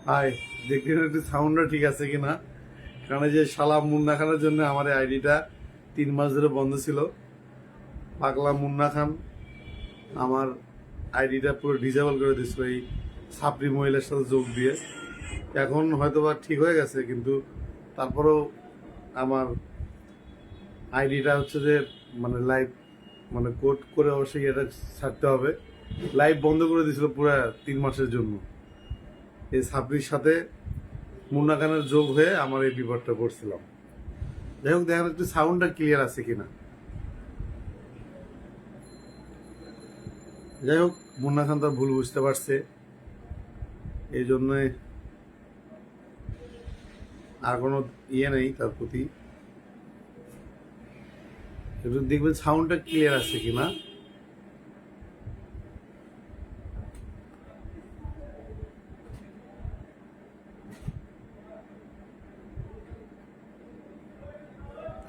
High, দেখতে একটু সাউন্ডটা ঠিক আছে কিনা, কারণ এই যে শালা মুন্না খানের জন্য আমার এই আইডিটা 3 মাস ধরে বন্ধ ছিল। পাগলা মুন্না খান আমার আইডিটা পুরো ডিজেবল করে দিছিল এই ছাপরি মহিলার সাথে যোগ দিয়ে। এখন হয়তো বা ঠিক হয়ে গেছে, কিন্তু তারপরেও আমার আইডিটা হচ্ছে যে মানে লাইভ মানে কোড করে অবশ্যই এটা ছাড়তে হবে। লাইভ বন্ধ করে দিয়েছিল পুরো 3 মাসের জন্য। এই ছাপরির সাথে মুন্না খানের যোগ হয়ে আমার এই বিপদটা পড়ছিলাম। যাই হোক, দেখেন একটু সাউন্ডটা ক্লিয়ার আছে কিনা। যাই হোক, মুন্না খান তার ভুল বুঝতে পারছে, এই জন্যে আর কোনো ইয়ে নেই তার প্রতি। একটু দেখবেন সাউন্ডটা ক্লিয়ার আছে কিনা।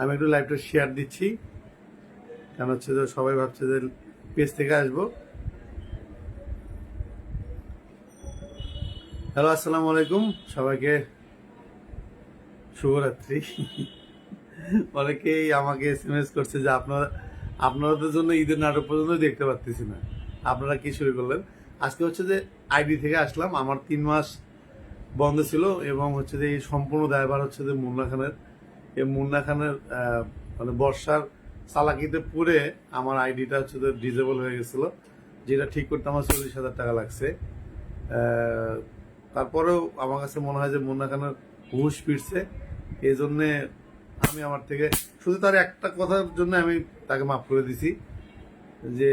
আমি একটু লাইভটা শেয়ার দিচ্ছি, কেন হচ্ছে যে সবাই ভাবছে যে পেজ থেকে আসবো। হ্যালো, আসসালামু আলাইকুম সবাইকে, শুভরাত্রি। অনেকেই আমাকে এসএমএস করছে যে আপনাদের জন্য ঈদের নাটক পর্যন্ত দেখতে পারতেছি না, আপনারা কি শুরু করলেন। আজকে হচ্ছে যে আইডি থেকে আসলাম, আমার 3 মাস বন্ধ ছিল, এবং হচ্ছে যে এই সম্পূর্ণ দায়ভার হচ্ছে যে মুন্না খানের। এই মুন্না খানের মানে বর্ষার চালাকিতে পুরে আমার আইডিটা হচ্ছে যে ডিজেবল হয়ে গেছিল, যেটা ঠিক করতে আমার 40,000 টাকা লাগছে। তারপরেও আমার কাছে মনে হয় যে মুন্না খানের হুঁশ ফিরছে, এই জন্যে আমি আমার থেকে শুধু তার একটা কথার জন্য আমি তাকে মাফ করে দিছি, যে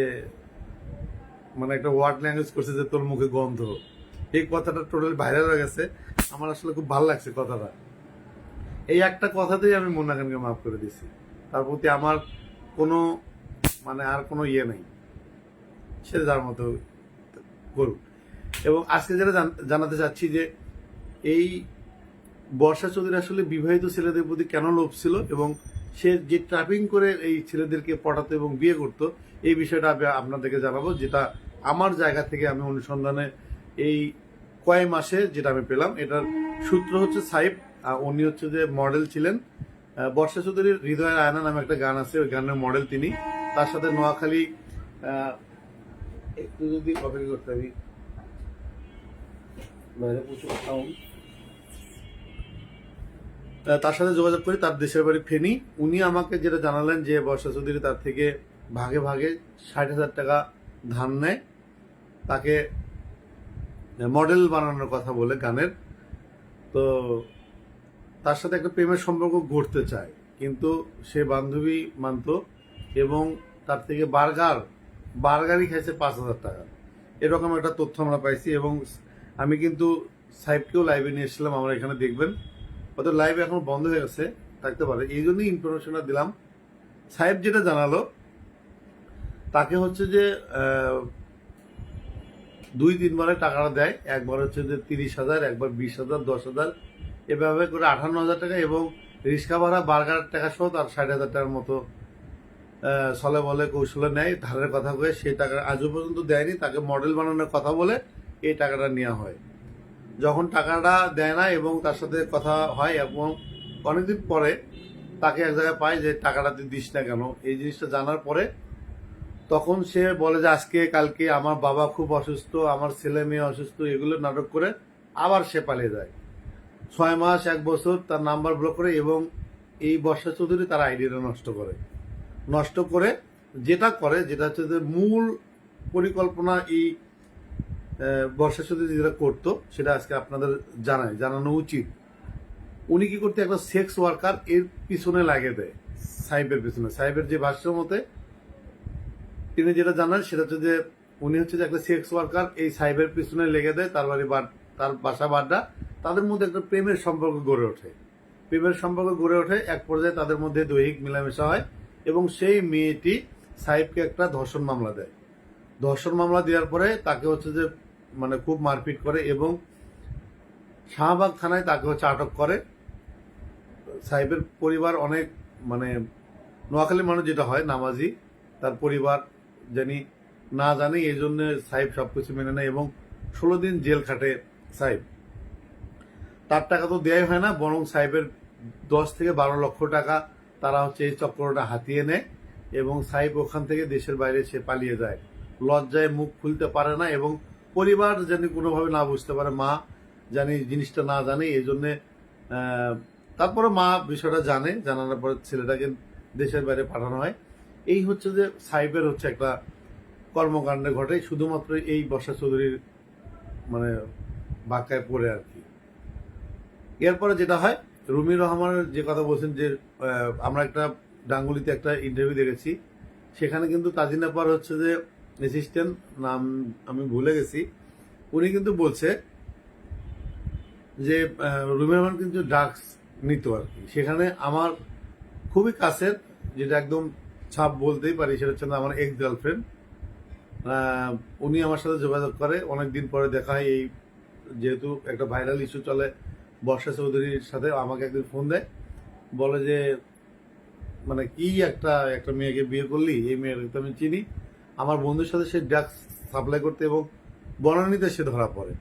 মানে একটা ওয়ার্ড ল্যাঙ্গুয়েজ করছে যে তোর মুখে গন্ধ। এই কথাটা টোটালি ভাইরাল হয়ে গেছে, আমার আসলে খুব ভালো লাগছে কথাটা। এই একটা কথাতেই আমি মুন্না খানকে মাফ করে দিছি, তার প্রতি আমার কোনো মানে আর কোনো ইয়ে নেই, সে যার মতো করুক। এবং আজকে যেটা জানাতে চাচ্ছি যে এই বর্ষা চৌধুরী আসলে বিবাহিত ছেলেদের প্রতি কেন লোভ ছিল, এবং সে যে ট্র্যাপিং করে এই ছেলেদেরকে পটাতো এবং বিয়ে করতো, এই বিষয়টা আমি আপনাদেরকে জানাবো, যেটা আমার জায়গা থেকে আমি অনুসন্ধানে এই কয় মাসে যেটা আমি পেলাম। এটার সূত্র হচ্ছে সাইফ, উনি হচ্ছে যে মডেল ছিলেন। বর্ষা চৌধুরীর হৃদয়ের আয়না নামে একটা গান আছে, ওই গানের মডেল তিনি। তার সাথে নোয়াখালী একটু যদি অপেক্ষা করতে আমি বাইরে প্রচুর সাউন্ড, তার সাথে যোগাযোগ করি, তার দেশের বাড়ি ফেনী। উনি আমাকে যেটা জানালেন যে বর্ষা চৌধুরী তার থেকে ভাগে ভাগে 60,000 টাকা ধার নেয়, তাকে মডেল বানানোর কথা বলে গানের। তো তার সাথে একটা প্রেমের সম্পর্ক গড়তে চায়, কিন্তু সে বান্ধবী মানত, এবং তার থেকে বার্গারই খাইছে 5,000 টাকা, এরকম একটা তথ্য আমরা পাইছি। এবং আমি কিন্তু সাইফকেও লাইভে নিয়ে এসেছিলাম, আমরা এখানে দেখবেন। হয়তো লাইভ এখন বন্ধ হয়ে গেছে, থাকতে পারে, এই জন্যই ইনফরমেশনটা দিলাম। সাহেব যেটা জানালো, তাকে হচ্ছে যে 2-3 বারে টাকাটা দেয়। একবার হচ্ছে যে 30,000, একবার 20,000, 10,000, এভাবে করে 58,000 টাকা, এবং রিক্সা ভাড়া বার্গার টাকা সহ তার 60,000 টাকার মতো ছলে বলে কৌশলে নেয়, ধারের কথা কয়ে সেই টাকা আজও পর্যন্ত দেয়নি। তাকে মডেল বানানোর কথা বলে এই টাকাটা নেওয়া হয়। যখন টাকাটা দেয় না এবং তার সাথে কথা হয়, এবং অনেকদিন পরে তাকে এক জায়গায় পায় যে টাকাটা তুই দিস না কেন, এই জিনিসটা জানার পরে তখন সে বলে যে আজকে কালকে আমার বাবা খুব অসুস্থ, আমার ছেলে মেয়ে অসুস্থ, এগুলো নাটক করে আবার সে পালিয়ে যায়। 6 মাস 1 বছর তার নাম্বার ব্লক করে, এবং এই বর্ষা চৌধুরী তার আইডিটা নষ্ট করে যেটা হচ্ছে যে মূল পরিকল্পনা এই বর্ষা চৌধুরী যেটা করতো, সেটা আজকে আপনাদের জানানো উচিত। উনি কি করতে, একটা সেক্স ওয়ার্কার এর পিছনে লাগিয়ে দেয়, সাইবের পিছনে। সাইবের যে ভাষ্য মতে তিনি যেটা জানান, সেটা হচ্ছে যে উনি হচ্ছে যে একটা সেক্স ওয়ার্কার, এই সাইবের পিছনে লেগে দেয়, তার বাসা বাড্ডা। তাদের মধ্যে একটা প্রেমের সম্পর্ক গড়ে ওঠে। এক পর্যায়ে তাদের মধ্যে দৈহিক মেলামেশা হয়, এবং সেই মেয়েটি সাইবকে একটা ধর্ষণ মামলা দেয়। ধর্ষণ মামলা দেওয়ার পরে তাকে হচ্ছে যে মানে খুব মারপিট করে, এবং শাহবাগ থানায় তাকে হচ্ছে আটক করে। সাহেবের পরিবার অনেক মানে নোয়াখালী মানুষ যেটা হয় নামাজি, তার পরিবার জানি না জানে, এই জন্য সাহেব সবকিছু মেনে নেয়, এবং 16 দিন জেল খাটে সাহেব। তার টাকা তো দেয়াই হয় না, বরং সাহেবের 10 থেকে 12 লক্ষ টাকা তারা হচ্ছে এই চক্রটা হাতিয়ে নেয় এবং সাহেব ওখান থেকে দেশের বাইরে সে পালিয়ে যায়। লজ্জায় মুখ খুলতে পারে না এবং পরিবার যেন কোনোভাবে না বুঝতে পারে, মা জানি জিনিসটা না জানে, এই জন্যে তারপরে মা বিষয়টা জানে, জানানোর পরে ছেলেটাকে দেশের বাইরে পাঠানো হয়। এই হচ্ছে যে সাহেবের হচ্ছে একটা কর্মকাণ্ড ঘটে শুধুমাত্র এই বর্ষা চৌধুরীর মানে বাঁকায় পড়ে আর কি। এরপরে যেটা হয়, রুমি রহমানের যে কথা বলছেন যে আমরা একটা ডাঙ্গুলিতে একটা ইন্টারভিউ দেখেছি, সেখানে কিন্তু তাজিনাপার হচ্ছে যে অ্যাসিস্ট্যান্ট, নাম আমি ভুলে গেছি, উনি কিন্তু বলছে যে রুমি রহমান কিন্তু ড্রাগস নিত আর কি। সেখানে আমার খুবই কাছের, যেটা একদম ছাপ বলতেই পারি, সেটা হচ্ছে আমার এক্স গার্লফ্রেন্ড, উনি আমার সাথে যোগাযোগ করে, অনেকদিন পরে দেখা হয়। এই যেহেতু একটা ভাইরাল ইস্যু চলে বর্ষা চৌধুরীর সাথে, আমাকে একদিন ফোন দেয়, বলে যে মানে কি একটা একটা মেয়েকে বিয়ে করলি, এই মেয়েকে তো আমি চিনি, আমার বন্ধুর সাথে সে ড্রাগস সাপ্লাই করতে এবং বনানীতে সে ধরা পড়ে।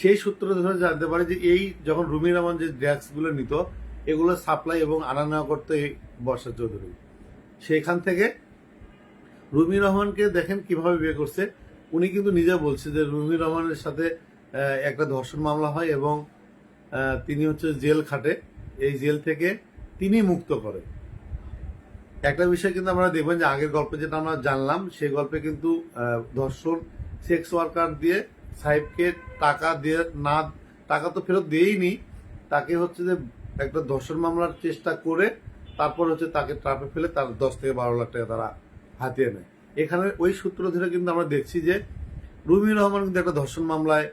সেই সূত্র ধরে জানতে পারে যে এই যখন রুমি রহমান যে ড্রাগসগুলো নিত, এগুলো সাপ্লাই এবং আনা নেওয়া করতো এই বর্ষা চৌধুরী। সেখান থেকে রুমি রহমানকে দেখেন কিভাবে বিয়ে করছে। উনি কিন্তু নিজে বলছে যে রুমি রহমানের সাথে একটা ধর্ষণ মামলা হয় এবং তিনি হচ্ছে জেল খাটে, এই জেল থেকে তিনি মুক্ত করে। একটা বিষয় কিন্তু আমরা দেখবেন যে আগের গল্পে যেটা আমরা জানলাম, সেই গল্পে কিন্তু ধর্ষণ সেক্স ওয়ার্কার দিয়ে সাহেবকে টাকা দিয়ে না, টাকা তো ফেরত দিয়েইনি, তাকে হচ্ছে যে একটা ধর্ষণ মামলার চেষ্টা করে তারপর হচ্ছে তাকে ট্রাপে ফেলে তার 10 থেকে 12 লাখ টাকা তারা হাতিয়ে নেয়। এখানে ওই সূত্র ধরে কিন্তু আমরা দেখছি যে রুমি রহমান কিন্তু একটা ধর্ষণ মামলায়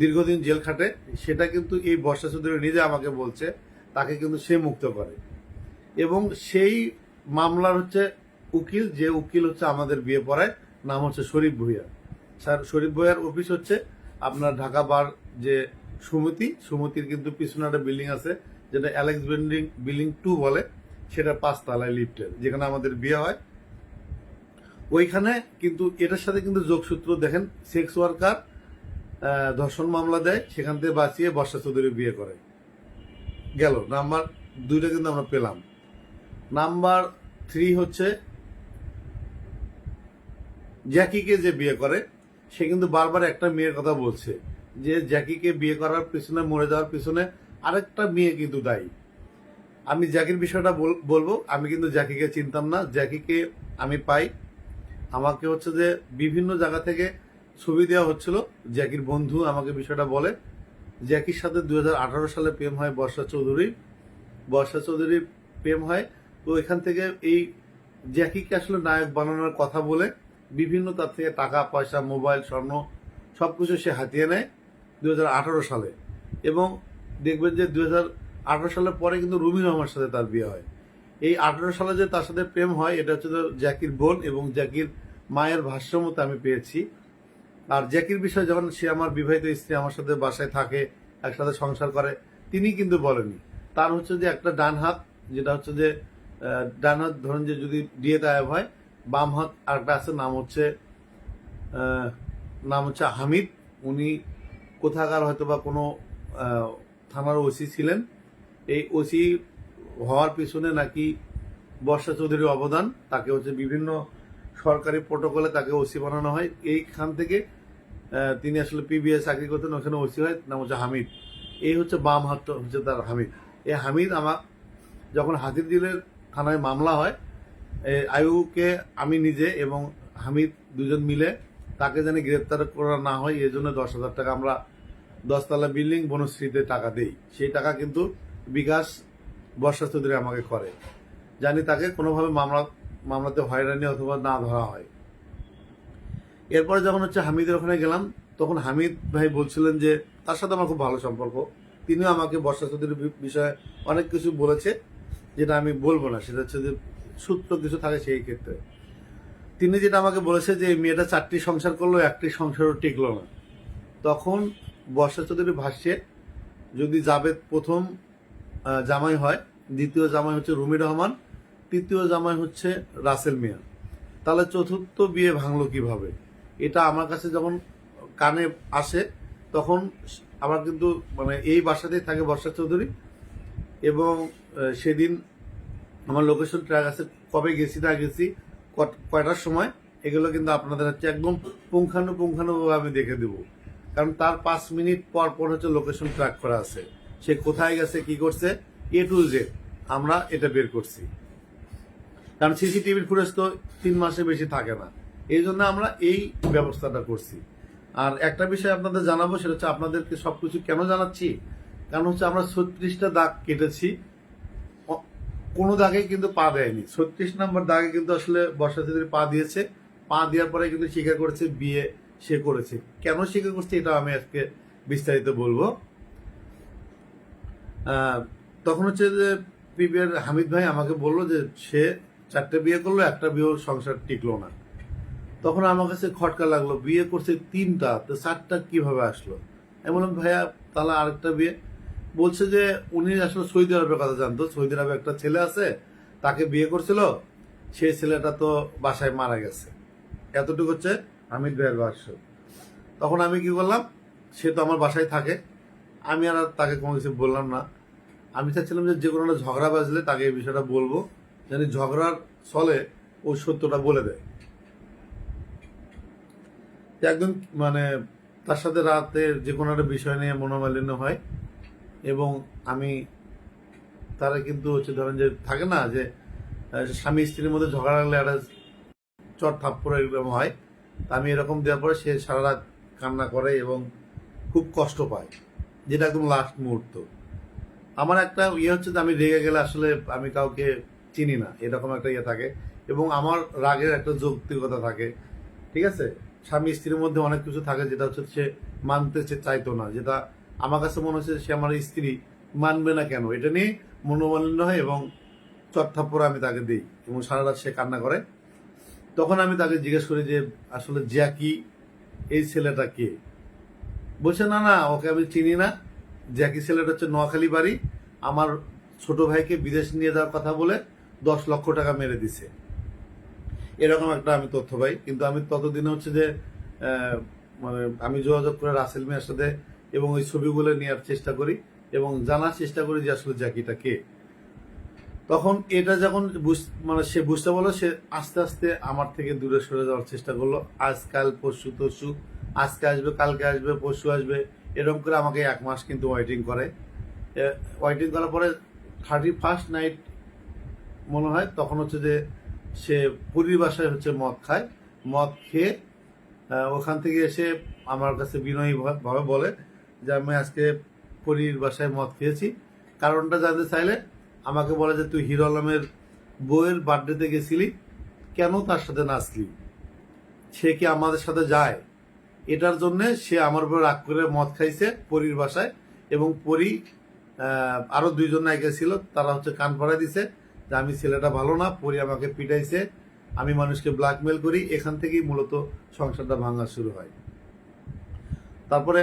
দীর্ঘদিন জেল খাটে, সেটা কিন্তু এই বর্ষা চৌধুরী নিজে আমাকে বলছে, তাকে কিন্তু সে মুক্ত করে। এবং সেই মামলার হচ্ছে উকিল, যে উকিল হচ্ছে আমাদের বিয়ে পড়ায়, নাম হচ্ছে শরীফ ভুঁইয়া। স্যার শরীফ ভুঁইয়ার অফিস হচ্ছে আপনার ঢাকা বার যে সুমতির কিন্তু পিছনে একটা বিল্ডিং আছে, যেটা অ্যালেক্স বিল্ডিং 2 বলে, সেটা 5 তলায় লিফটের, যেখানে আমাদের বিয়ে হয়। ওইখানে কিন্তু এটার সাথে কিন্তু যোগসূত্র দেখেন, সেক্স ওয়ার্কার ধর্ষণ মামলা দেয়, সেখান থেকে বাঁচিয়ে বর্ষা চৌধুরী বিয়ে করে গেল। নাম্বার 2টা কিন্তু আমরা পেলাম। নাম্বার 3 হচ্ছে জ্যাকিকে যে বিয়ে করে, সে কিন্তু বারবার একটা মেয়ের কথা বলছে যে জ্যাকিকে বিয়ে করার পিছনে, মরে যাওয়ার পিছনে আরেকটা মেয়ে কিন্তু দায়ী। আমি জ্যাকির বিষয়টা বলবো, আমি কিন্তু জ্যাকিকে চিনতাম না। জ্যাকিকে আমি পাই, আমাকে হচ্ছে যে বিভিন্ন জায়গা থেকে ছবি দেওয়া হচ্ছিল। জ্যাকির বন্ধু আমাকে বিষয়টা বলে, জ্যাকির সাথে 2018 সালে প্রেম হয় বর্ষা চৌধুরীর প্রেম হয়। তো এখান থেকে এই জ্যাকিকে আসলে নায়ক বানানোর কথা বলে বিভিন্ন তার থেকে টাকা পয়সা, মোবাইল, স্বর্ণ সবকিছু সে হাতিয়ে নেয় 2018 সালে। এবং দেখবেন যে 2018 সালের পরে কিন্তু রুমি রহমানের সাথে তার বিয়ে হয়। এই 18 সালে যে তার সাথে প্রেম হয়, এটা হচ্ছে জ্যাকির বোন এবং জ্যাকির মায়ের ভাষ্য মতো আমি পেয়েছি। আর জ্যাকির বিষয়ে যখন সে আমার বিবাহিত স্ত্রী আমার সাথে বাসায় থাকে, একসাথে সংসার করে, তিনি কিন্তু বলেনি। তার হচ্ছে যে একটা ডান হাত, যেটা হচ্ছে যে ডান হাত ধরেন যে যদি দিয়ে দেয় হয়, বাম হাত আরেকটা আছে, নাম হচ্ছে হামিদ। উনি কোথাকার হয়তো বা কোনো থানার ওসি ছিলেন। এই ওসি হওয়ার পিছনে নাকি বর্ষা চৌধুরীর অবদান, তাকে হচ্ছে বিভিন্ন সরকারি প্রোটোকলে তাকে ওসি বানানো হয়। এইখান থেকে তিনি আসলে পিবিএস চাকরি করতেন, ওখানে ওসি হয়, নাম হচ্ছে হামিদ। এই হচ্ছে বাম হাত হচ্ছে তার হামিদ। এই হামিদ আমার যখন হাতিরঝিলের থানায় মামলা হয়, আয়ুকে আমি নিজে এবং হামিদ দুজন মিলে তাকে যেন গ্রেপ্তার করা না হয়, এই জন্য 10,000 টাকা আমরা 10 তলা বিল্ডিং বনশ্রীতে টাকা দেই। সেই টাকা কিন্তু বিকাশ বর্ষা চৌধুরী আমাকে করে, জানি তাকে কোনোভাবে মামলাতে হয়রানি অথবা না ধরা হয়। এরপরে যখন হচ্ছে হামিদের ওখানে গেলাম, তখন হামিদ ভাই বলছিলেন যে তার সাথে আমার খুব ভালো সম্পর্ক, তিনিও আমাকে বর্ষা চৌধুরীর বিষয়ে অনেক কিছু বলেছে, যেটা আমি বলবো না, সেটা হচ্ছে যে সূত্র কিছু থাকে সেই ক্ষেত্রে। তিনি যেটা আমাকে বলেছে যে এই মেয়েটা 4টি সংসার করলো, একটি সংসারও টিকলো না। তখন বর্ষা চৌধুরীর ভাষ্যে যদি জাবেদ প্রথম জামাই হয়, দ্বিতীয় জামাই হচ্ছে রুমি রহমান, তৃতীয় জামাই হচ্ছে রাসেল মিয়া, তাহলে চতুর্থ বিয়ে ভাঙলো কিভাবে? এটা আমার কাছে যখন কানে আসে, তখন আমার কিন্তু মানে এই বাসাতেই থাকে বর্ষা চৌধুরী, এবং সেদিন আমার লোকেশন ট্র্যাক আছে, কবে গেছি না গেছি, কয়টার সময়, এগুলো কিন্তু আপনাদের হচ্ছে একদম পুঙ্খানুপুঙ্খানুভাবে আমি দেখে দেবো। কারণ তার 5 মিনিট পর পর হচ্ছে লোকেশন ট্র্যাক করা আছে, সে কোথায় গেছে কি করছে A to Z আমরা এটা বের করছি। কারণ সিসিটিভির ফুটেজ তো 3 মাসে বেশি থাকে না, এই জন্য আমরা এই ব্যবস্থাটা করছি। আর একটা বিষয় আপনাদের জানাবো, সেটা হচ্ছে আপনাদেরকে সবকিছু কেন জানাচ্ছি, কারণ হচ্ছে আমরা 36টা দাগ কেটেছি, কোনো দাগে কিন্তু পা দেয়নি। 36 নম্বর দাগে কিন্তু আসলে বর্ষা চৌধুরী পা দিয়েছে, পা দেওয়ার পরে কিন্তু স্বীকার করেছে বিয়ে সে করেছে। কেন স্বীকার করছে এটা আমি আজকে বিস্তারিত বলবো। তখন হচ্ছে যে পিবিআর হামিদ ভাই আমাকে বললো যে সে 4টে বিয়ে করলো, একটা বিয়েও সংসার টিকলো না। তখন আমার কাছে খটকা লাগলো, বিয়ে করছে 3টা, তো 4টা কিভাবে আসলো? আমি বললাম ভাইয়া তাহলে আরেকটা বিয়ে। বলছে যে উনি আসলে সৌদি আরবের কথা জানতো, সৌদি আরবে একটা ছেলে আছে, তাকে বিয়ে করছিল, সেই ছেলেটা তো বাসায় মারা গেছে। এতটুকু হচ্ছে হামিদ ভাইয়ের ভাষ্য। তখন আমি কি করলাম, সে তো আমার বাসায় থাকে, আমি আর তাকে কোনো কিছু বললাম না। আমি চাচ্ছিলাম যে কোনো একটা ঝগড়া বাজলে তাকে এই বিষয়টা বলবো, জানি ঝগড়ার ছলে ও সত্যটা বলে দেয়। একদম মানে তার সাথে রাতে যে কোনো একটা বিষয় নিয়ে মনোমালিন্য হয়, এবং আমি তারা কিন্তু হচ্ছে ধরেন যে থাকে না যে স্বামী স্ত্রীর মধ্যে ঝগড়া লাগলে একটা চট থাপ্পড় এরকম হয়, তা আমি এরকম দেওয়ার পরে সে সারা রাত কান্না করে এবং খুব কষ্ট পায়, যেটা একদম লাস্ট মুহূর্ত। আমার একটা ইয়ে হচ্ছে যে আমি রেগে গেলে আসলে আমি কাউকে চিনি না, এরকম একটা ইয়ে থাকে, এবং আমার রাগের একটা যৌক্তিকতা থাকে। ঠিক আছে, স্বামী স্ত্রীর মধ্যে অনেক কিছু থাকে যেটা হচ্ছে সে মানতে চাইতো না, যেটা আমার কাছে মনে হচ্ছে সে আমার স্ত্রী, মানবে না কেন, এটা নিয়ে মনোমালিন্য হয় এবং চটথাপ্পড় আমি তাকে দিই এবং সারা রাত সে কান্না করে। তখন আমি তাকে জিজ্ঞেস করি যে আসলে জ্যাকি এই ছেলেটা কে? বলছে না না ওকে আমি চিনি না, জ্যাকি ছেলেটা হচ্ছে নোয়াখালী বাড়ি, আমার ছোট ভাইকে বিদেশ নিয়ে যাওয়ার কথা বলে 10 লক্ষ টাকা মেরে দিছে। এরকম একটা আমি তথ্য পাই, কিন্তু আমি ততদিনে হচ্ছে যে মানে আমি যোগাযোগ করে রাসেল মিয়ার সাথে এবং ওই ছবিগুলো নেওয়ার চেষ্টা করি এবং জানার চেষ্টা করি যে আসলে জ্যাকিটা কে। তখন এটা যখন মানে সে বুঝতে পারলো, সে আস্তে আস্তে আমার থেকে দূরে সরে যাওয়ার চেষ্টা করলো। আজকাল পরশু তরশু, আজকে আসবে কালকে আসবে পরশু আসবে, এরকম করে আমাকে 1 মাস কিন্তু ওয়েটিং করে। ওয়েটিং করার পরে 31st নাইট মনে হয়, তখন হচ্ছে যে সে পুরীর বাসায় হচ্ছে মদ খায়, মদ খেয়ে ওখান থেকে এসে আমার কাছে বিনয়ী ভাবে বলে যে আমি আজকে পুরীর বাসায় মদ খেয়েছি। কারণটা জানতে চাইলে আমাকে বলে যে তুই হিরো আলমের বউয়ের বার্থডেতে গেছিলি, কেন তার সাথে নাচলি, সে কি আমাদের সাথে যায়? এটার জন্য সে আমার উপর রাগ করে মদ খাইছে পরীর বাসায়, এবং পরী আরো 2জন নায়িকা ছিল, তারা হচ্ছে কান পড়াই দিছে যে আমি ছেলেটা ভালো না, পরী আমাকে পিটাইছে, আমি মানুষকে ব্ল্যাকমেল করি। এখান থেকেই মূলত সংসারটা ভাঙা শুরু হয়। তারপরে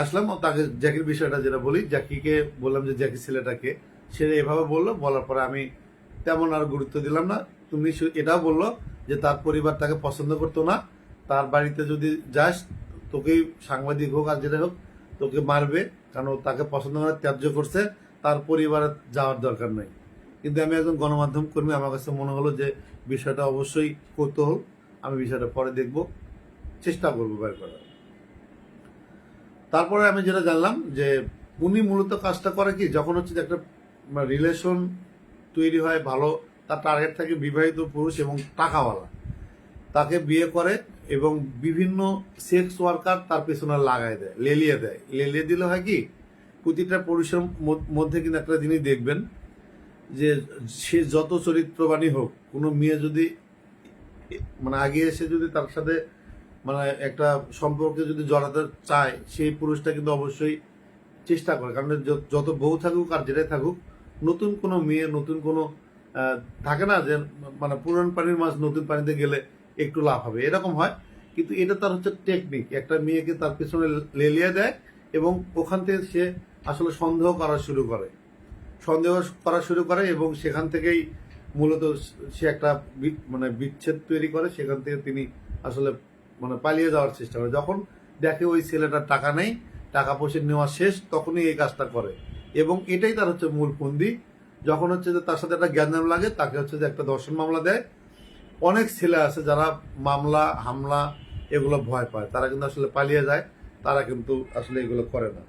আসলাম তাকে জ্যাকির বিষয়টা যেটা বলি, জ্যাকিকে বললাম যে জ্যাকি ছেলেটাকে, সে এভাবে বললো, বলার পরে আমি তেমন আর গুরুত্ব দিলাম না। তুমি এটাও বললো যে তার পরিবার তাকে পছন্দ করতো না, তার বাড়িতে যদি যাস তোকেই সাংবাদিক হোক আর যেটা হোক তোকে মারবে, কারণ তাকে পছন্দ করে ত্যায্য করছে, তার পরিবারে যাওয়ার দরকার নাই। কিন্তু আমি একজন গণমাধ্যম কর্মী, আমার কাছে মনে হলো যে বিষয়টা অবশ্যই কৌতূহল, আমি বিষয়টা পরে দেখব, চেষ্টা করবো বের করার। তারপরে আমি যেটা জানলাম যে উনি মূলত কাজটা করে কি, যখন হচ্ছে যে একটা রিলেশন তৈরি হয় ভালো, তার টার্গেট থাকে বিবাহিত পুরুষ এবং টাকাওয়ালা, তাকে বিয়ে করে এবং বিভিন্ন সেক্স ওয়ার্কার তার পেছনে লাগাই দেয়, লেলিয়ে দিলে হয় কি, প্রতিটা পুরুষের মধ্যে কিন্তু একটা জিনিস দেখবেন যে সে যত চরিত্রবাণী হোক, কোনো মেয়ে যদি মানে আগে এসে যদি তার সাথে মানে একটা সম্পর্কে যদি জড়াতে চায়, সেই পুরুষটা কিন্তু অবশ্যই চেষ্টা করে, কারণ যত বউ থাকুক আর যেটাই থাকুক, নতুন কোনো মেয়ে, নতুন কোনো থাকে না যে মানে পুরান পানির মাছ নতুন পানিতে গেলে একটু লাভ হবে, এরকম হয়। কিন্তু এটা তার হচ্ছে টেকনিক, একটা মেয়েকে তার পেছনে লেলিয়ে দেয় এবং ওখান থেকে সে আসলে সন্দেহ করা শুরু করে এবং সেখান থেকেই মূলত সে একটা মানে বিচ্ছেদ তৈরি করে, সেখান থেকে তিনি আসলে মানে পালিয়ে যাওয়ার চেষ্টা করে। যখন দেখে ওই ছেলেটার টাকা নেই, টাকা পয়সা নেওয়া শেষ তখনই এই কাজটা করে, এবং এটাই তার হচ্ছে মূল ফন্দি। যখন হচ্ছে যে তার সাথে একটা গ্যাঞ্জাম লাগে, তাকে হচ্ছে যে একটা ধর্ষণ মামলা দেয়। অনেক ছেলে আছে যারা মামলা হামলা এগুলো ভয় পায়, তারা কিন্তু আসলে পালিয়ে যায়, তারা কিন্তু আসলে এগুলো করে না।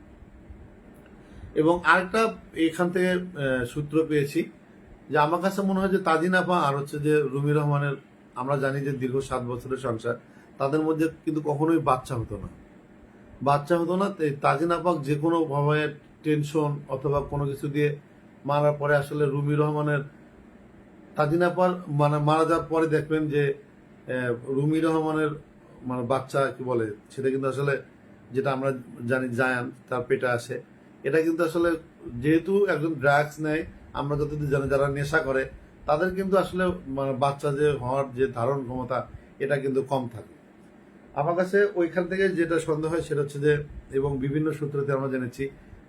এবং আরেকটা এখান থেকে সূত্র পেয়েছি যে আমার কাছে মনে হয় যে তাজিন আপা আর হচ্ছে যে রুমি রহমানের, আমরা জানি যে দীর্ঘ 7 বছরের সংসার, তাদের মধ্যে কিন্তু কখনোই বাচ্চা হতো না। তাজিন আপা যে কোনো ভাবে টেনশন অথবা কোনো কিছু দিয়ে মারার পরে আসলে রুমি রহমানের, তাজিন আপার মানে মারা যাওয়ার পরে দেখবেন যে রুমি রহমানের মানে বাচ্চা কি বলে সেটা কিন্তু আসলে, যেটা আমরা জানি জায়ান তার পেটে আসে, এটা কিন্তু আসলে যেহেতু একজন ড্রাগস নেয়, আমরা যতদূর জানি যারা নেশা করে তাদের কিন্তু আসলে মানে বাচ্চা যে হওয়ার যে ধারণ ক্ষমতা এটা কিন্তু কম থাকে। আমার কাছে ওইখান থেকে যেটা সন্দেহ হয় সেটা হচ্ছে যে, এবং বিভিন্ন সূত্রতে আমরা জেনেছি,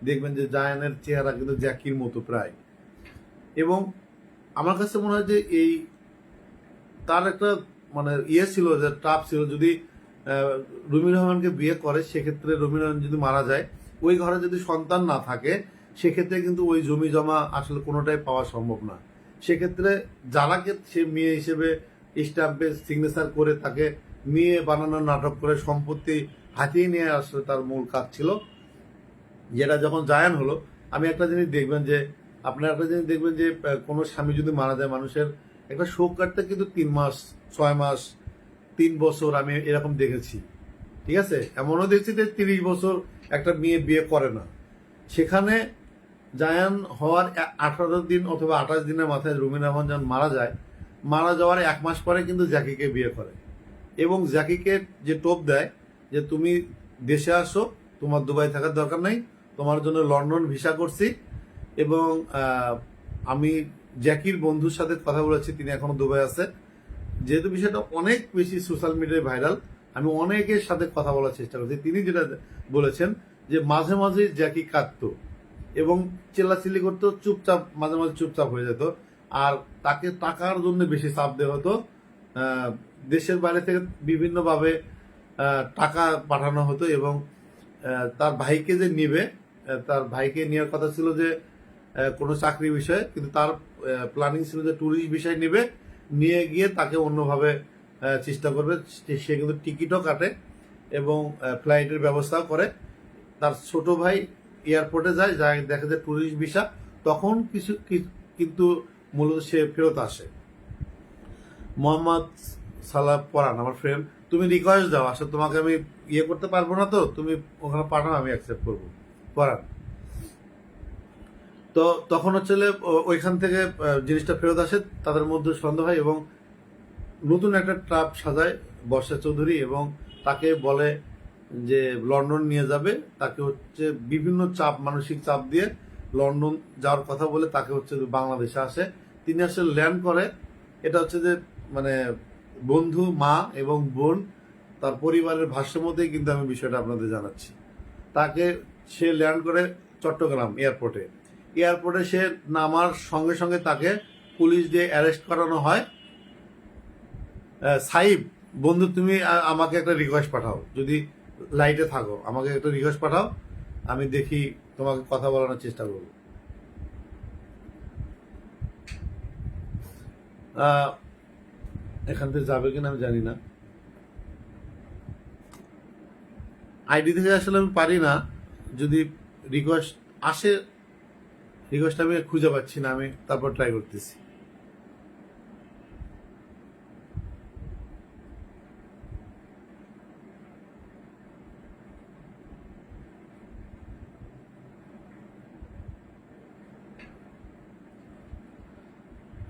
দেখবেন যে জায়ানের চেহারা কিন্তু জ্যাকির মতো প্রায়। এবং আমার কাছে মনে হয় যে এই তার একটা মানে ছিল, যে টাপ ছিল, যদি রুমি রহমানকে বিয়ে করে সেক্ষেত্রে রুমি রহমান যদি মারা যায়, ওই ঘরে যদি সন্তান না থাকে সেক্ষেত্রে কিন্তু ওই জমি জমা আসলে কোনোটাই পাওয়া সম্ভব না। সেক্ষেত্রে যারাকে সে মেয়ে হিসেবে স্ট্যাম্পে সিগনেচার করে তাকে মেয়ে বানানোর নাটক করে সম্পত্তি হাতিয়ে নিয়ে আসলে তার মূল কাজ ছিল। যেটা যখন জায়ান হলো, আমি একটা জিনিস দেখবেন যে, আপনার একটা জিনিস দেখবেন যে কোনো স্বামী যদি মারা যায়, মানুষের একটা শোক কাটতে কিন্তু 3 মাস 6 মাস 3 বছর আমি এরকম দেখেছি। ঠিক আছে, এমনও দেখছি যে 30 বছর একটা মেয়ে বিয়ে করে না। সেখানে জায়ান হওয়ার 18 দিন অথবা 28 দিনের মাথায় রুমি রহমান যখন মারা যায়, মারা যাওয়ার 1 মাস পরে কিন্তু জ্যাকিকে বিয়ে করে, এবং জ্যাকিকে যে টোপ দেয় যে তুমি দেশে আসো, তোমার দুবাই থাকার দরকার নাই, তোমার জন্য লন্ডন ভিসা করছি, এবং আমি জ্যাকির বন্ধুর সাথে কথা বলেছি, তিনি এখনো দুবাই আছে। যেহেতু বিষয়টা অনেক বেশি সোশ্যাল মিডিয়ায় ভাইরাল, আমি অনেকের সাথে কথা বলার চেষ্টা করছি। তিনি যেটা বলেছেন যে মাঝে মাঝে জ্যাকি কাঁদতো এবং চিল্লাচিল্লি করতো, চুপচাপ মাঝে মাঝে চুপচাপ হয়ে যেত, আর তাকে টাকার জন্য বেশি চাপ দেওয়া হতো। দেশের বাইরে থেকে বিভিন্নভাবে টাকা পাঠানো হতো, এবং তার ভাইকে যে নিবে, তার ভাইকে নেওয়ার কথা ছিল যে কোনো চাকরি বিষয়ে, কিন্তু তার প্ল্যানিং ছিল যে ট্যুরিস্ট বিষয় নিবে, নিয়ে গিয়ে তাকে অন্যভাবে চেষ্টা করবে। সে কিন্তু টিকিটও কাটে এবং ফ্লাইটের ব্যবস্থাও করে। তার ছোট ভাই এয়ারপোর্টে যায়, যা দেখা যায় ট্যুরিস্ট ভিসা, তখন কিন্তু মূলত সে ফেরত আসে। মোহাম্মদ সালাহ পরান, আমার ফ্রেন্ড, তুমি রিকোয়েস্ট দাও, আসলে তোমাকে আমি ইয়ে করতে পারবো না, তো তুমি ওখানে পাঠাও, আমি অ্যাকসেপ্ট করবো। পরান তো তখন হচ্ছে ওইখান থেকে জিনিসটা ফেরত আসে, তাদের মধ্যে সন্দেহ হয়, এবং নতুন একটা ট্রাপ সাজায় বর্ষা চৌধুরী, এবং তাকে বলে যে লন্ডন নিয়ে যাবে। তাকে হচ্ছে বিভিন্ন চাপ, মানসিক চাপ দিয়ে লন্ডন যাওয়ার কথা বলে তাকে হচ্ছে বাংলাদেশে আসে। তিনি আসলে ল্যান্ড করে, এটা হচ্ছে যে মানে বন্ধু, মা এবং বোন, তার পরিবারের ভাষ্য মতেই কিন্তু আমি বিষয়টা আপনাদের জানাচ্ছি। তাকে সে ল্যান্ড করে চট্টগ্রাম এয়ারপোর্টে সে নামার সঙ্গে সঙ্গে তাকে পুলিশ দিয়ে অ্যারেস্ট করানো হয়। সাইব বন্ধু, তুমি আমাকে একটা রিকোয়েস্ট পাঠাও, যদি লাইটে থাকো আমাকে একটা রিকোয়েস্ট পাঠাও, আমি দেখি তোমাকে কথা বলানোর চেষ্টা করব। এখান থেকে যাবে কিনা আমি জানি না, আইডি থেকে আসলে আমি পারি না, যদি রিকোয়েস্ট আসে, রিকোয়েস্ট আমি খুঁজে পাচ্ছি না, আমি তারপর ট্রাই করতেছি।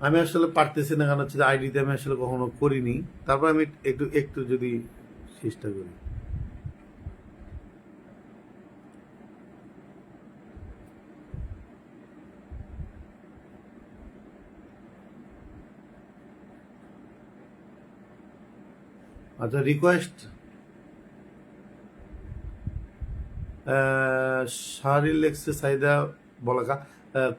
আমি আসলে পারতেছি না, কারণ হচ্ছে আইডিতে আমি আসলে কখনো করিনি। তারপর আমি একটু একটু যদি চেষ্টা করি। আচ্ছা, রিকোয়েস্ট শাহরিল লেক্সে সাইদা বলাকা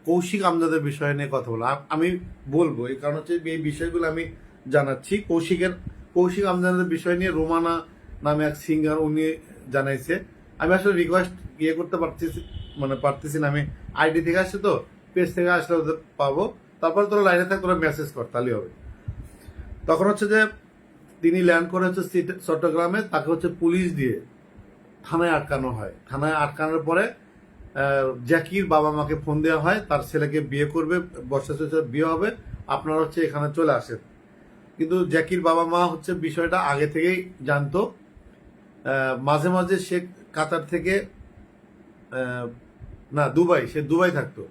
কৌশিক আমজাদের বিষয় নিয়ে কথা বলা, আমি বলবো, এই কারণ হচ্ছে এই বিষয়গুলো আমি জানাচ্ছি। কৌশিক আমজাদের বিষয় নিয়ে রোমানা নামে এক সিঙ্গার, উনি জানাইছে। আমি আসলে রিকোয়েস্ট করতে পারতেছি, পারতেছি না। আমি আইডি থেকে আসছি তো, পেজ থেকে আসলে ওদের পাবো। তারপর তোরা লাইনে থাক, তোরা মেসেজ কর, তাহলেই হবে। তখন হচ্ছে যে তিনি ল্যান্ড করে হচ্ছে চট্টগ্রামে, তাকে হচ্ছে পুলিশ দিয়ে থানায় আটকানো হয়। থানায় আটকানোর পরে জ্যাকির বাবা মাকে ফোন দেওয়া হয়, তার ছেলেকে বিয়ে করবে, বর্ষা বিয়ে হবে, আপনারা হচ্ছে এখানে চলে আসেন। কিন্তু জ্যাকির বাবা মা হচ্ছে বিষয়টা আগে থেকেই জানতো। মাঝে মাঝে সে কাতার থেকে না দুবাই, সে দুবাই থাকতো,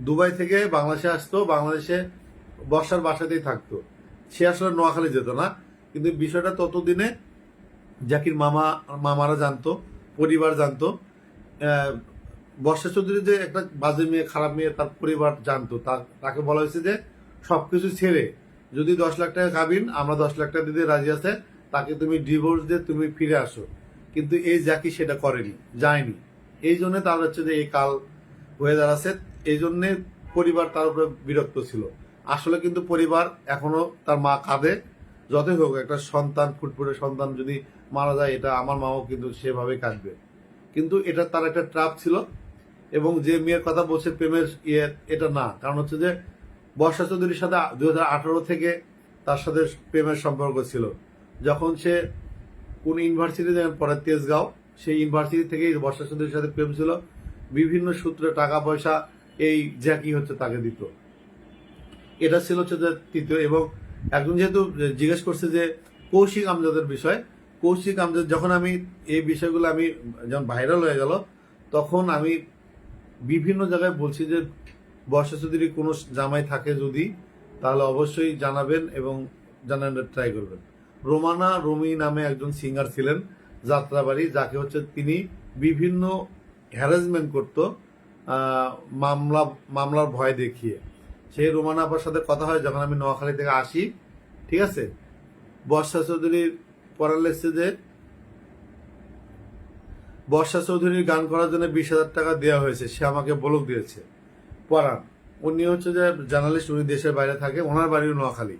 দুবাই থেকে বাংলাদেশে আসতো, বাংলাদেশে বর্ষার বাসাতেই থাকতো। সে আসলে নোয়াখালী যেত না। কিন্তু বিষয়টা ততদিনে জাকির মামারা জানতো, পরিবার জানতো। বর্ষা চৌধুরী যে একটা বাজে মেয়ে, খারাপ মেয়ে, তার পরিবার জানতো। তাকে বলা হয়েছে যে সবকিছু ছেড়ে যদি 10 লাখ টাকা কাবিন, আমরা 10 লাখ টাকা দিতে রাজি আছে, তাকে তুমি ডিভোর্স দিয়ে তুমি ফিরে আসো। কিন্তু এই জাকি সেটা করেনি, যায়নি। এই জন্য তার হচ্ছে যে এই কাল হয়ে দাঁড়াচ্ছে। এই জন্যে পরিবার তার উপরে বিরক্ত ছিল। আসলে কিন্তু পরিবার এখনো, তার মা কাঁদে। যতই হোক, একটা সন্তান, ফুটফুটে সন্তান যদি মারা যায়, এটা আমার মাও কিন্তু সেভাবে কাঁদবে। কিন্তু এটা তার একটা ট্রাপ ছিল। এবং যে মেয়ের কথা বলছে প্রেমের এটা না, কারণ হচ্ছে যে বর্ষা চৌধুরীর সাথে 2018 থেকে তার সাথে প্রেমের সম্পর্ক ছিল। যখন সে কোন ইউনিভার্সিটিতে পড়ে, তেজগাঁও, সেই ইউনিভার্সিটি থেকেই বর্ষা চৌধুরীর সাথে প্রেম ছিল। বিভিন্ন সূত্রে টাকা পয়সা এই জ্যাকি হচ্ছে তাকে দিত। এটা ছিল হচ্ছে যে তৃতীয়। এবং একজন যেহেতু জিজ্ঞেস করছে যে কৌশিক আমজাদের বিষয়, কৌশিক আমজাদ, যখন আমি এই বিষয়গুলো আমি যখন ভাইরাল হয়ে গেল, তখন আমি বিভিন্ন জায়গায় বলছি যে বর্ষা চৌধুরী কোনো জামাই থাকে যদি, তাহলে অবশ্যই জানাবেন এবং জানানোর ট্রাই করবেন। রোমানা রুমি নামে একজন সিঙ্গার ছিলেন যাত্রাবাড়ি, যাকে হচ্ছে তিনি বিভিন্ন হ্যারাসমেন্ট করত মামলার ভয় দেখিয়ে। সেই রোমানা আপার সাথে কথা হয় যখন আমি নোয়াখালী থেকে আসি। ঠিক আছে, বর্ষা চৌধুরীর পড়ালেছে যে বর্ষা চৌধুরীর গান করার জন্য 20,000 টাকা দেওয়া হয়েছে, সে আমাকে বলক দিয়েছে। পরাণ, উনি হচ্ছে যে জার্নালিস্ট, উনি দেশের বাইরে থাকে, ওনার বাড়িও নোয়াখালী।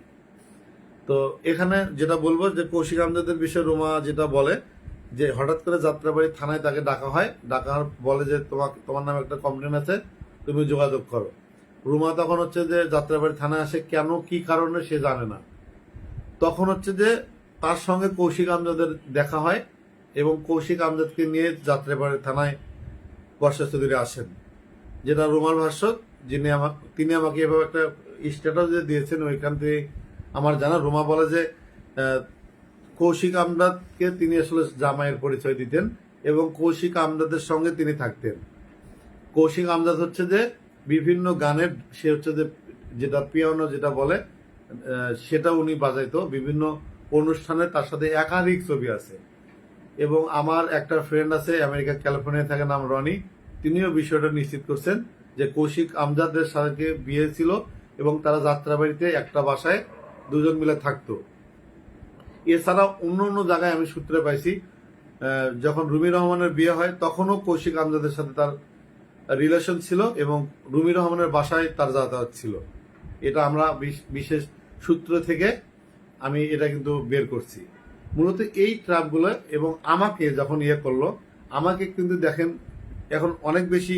তো এখানে যেটা বলবো যে কৌশিক আমজাদের বিষয়ে রোমা যেটা বলে যে হঠাৎ করে যাত্রাবাড়ি থানায় তাকে ডাকা হয়, ডাকার বলে যে তোমার নামে একটা কমপ্লেন আছে, তুমি যোগাযোগ করো। রুমা তখন হচ্ছে যে যাত্রাবাড়ি থানায় আসে, কেন কি কারণে সে জানে না। তখন হচ্ছে যে তার সঙ্গে কৌশিক আমজাদের দেখা হয় এবং কৌশিক আমজাদকে নিয়ে যাত্রাবাড়ি থানায় বর্ষা চৌধুরী আসেন। যেটা রুমার ভাষ্য, তিনি আমাকে এভাবে একটা স্ট্যাটাস দিয়েছেন, ওইখান থেকে আমার জানা। রুমা বলে যে কৌশিক আমজাদকে তিনি আসলে জামাইয়ের পরিচয় দিতেন এবং কৌশিক আমজাদের সঙ্গে তিনি থাকতেন। কৌশিক আমজাদ হচ্ছে যে বিভিন্ন গানের, সে হচ্ছে যে যেটা পিয়ানো যেটা বলে সেটা উনি বাজাইতো বিভিন্ন অনুষ্ঠানে, তার সাথে একাধিক ছবি আছে। এবং আমার একটা ফ্রেন্ড আছে আমেরিকা ক্যালিফোর্নিয়া থাকে, নাম রনি, তিনিও বিষয়টা নিশ্চিত করছেন যে কৌশিক আমজাদের সাথে বিয়ে ছিল এবং তারা যাত্রাবাড়িতে একটা বাসায় দুজন মিলে থাকতো। এছাড়া অন্য অন্য জায়গায় আমি সূত্রে পাইছি, যখন রুমি রহমানের বিয়ে হয় তখনও কৌশিক আমজাদের সাথে তার রিলেশন ছিল এবং রুমি রহমানের বাসায় তার যাতায়াত ছিল। এটা আমরা বিশেষ সূত্র থেকে আমি এটা কিন্তু বের করছি। মূলত এই ট্রাপগুলো এবং আমাকে যখন করলো, আমাকে কিন্তু দেখেন এখন অনেক বেশি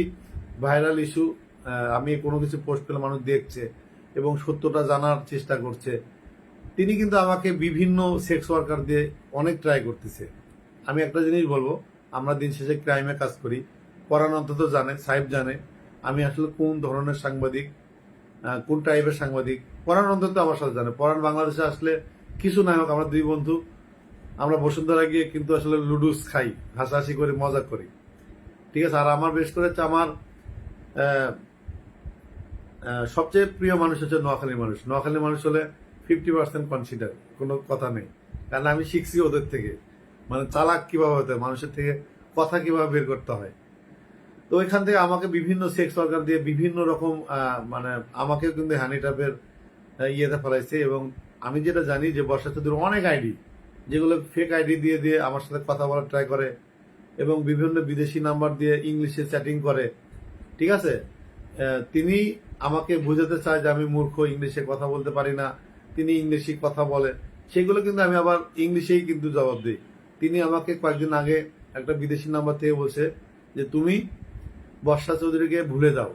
ভাইরাল ইস্যু। আমি কোনো কিছু পোস্ট করলে মানুষ দেখছে এবং সত্যটা জানার চেষ্টা করছে। তিনি কিন্তু আমাকে বিভিন্ন সেক্স ওয়ার্কার দিয়ে অনেক ট্রাই করতেছে। আমি একটা জিনিস বলবো, আমরা দিন শেষে ক্রাইমে কাজ করি। পরাণ অন্তত জানে, সাহেব জানে আমি আসলে কোন ধরনের সাংবাদিক, কোন টাইপের সাংবাদিক। পরাণ অন্তত আমার সাথে জানে। পরাণ বাংলাদেশে আসলে কিছু না হোক, আমরা দুই বন্ধু, আমরা বসুন্ধরা গিয়ে কিন্তু আসলে লুডুস খাই, হাসাহাসি করি, মজা করি। ঠিক আছে। আর আমার বেশ করে আমার সবচেয়ে প্রিয় মানুষ হচ্ছে নোয়াখালীর মানুষ। নোয়াখালীর মানুষ হলে 50% কনসিডার, কোনো কথা নেই। কারণ আমি শিখছি ওদের থেকে, চালাক কিভাবে হতে হয়, মানুষের থেকে কথা কিভাবে বের করতে হয়। তো ওইখান থেকে আমাকে বিভিন্ন সেক্স ওয়ার্কার দিয়ে বিভিন্ন রকম আমাকে কিন্তু হ্যান্ডিট্যাপের ইয়েতে ফেলাইছে। এবং আমি যেটা জানি যে বর্ষা চৌধুরীর অনেক আইডি, যেগুলো ফেক আইডি দিয়ে দিয়ে আমার সাথে কথা বলার ট্রাই করে এবং বিভিন্ন বিদেশি নাম্বার দিয়ে ইংলিশে চ্যাটিং করে। ঠিক আছে। তিনি আমাকে বুঝাতে চায় যে আমি মূর্খ, ইংলিশে কথা বলতে পারি না, তিনি ইংলিশে কথা বলে, সেগুলো কিন্তু আমি আবার ইংলিশেই কিন্তু জবাব দিই। তিনি আমাকে কয়েকদিন আগে একটা বিদেশি নাম্বার থেকে বলছে যে তুমি বর্ষা চৌধুরীকে ভুলে দাও,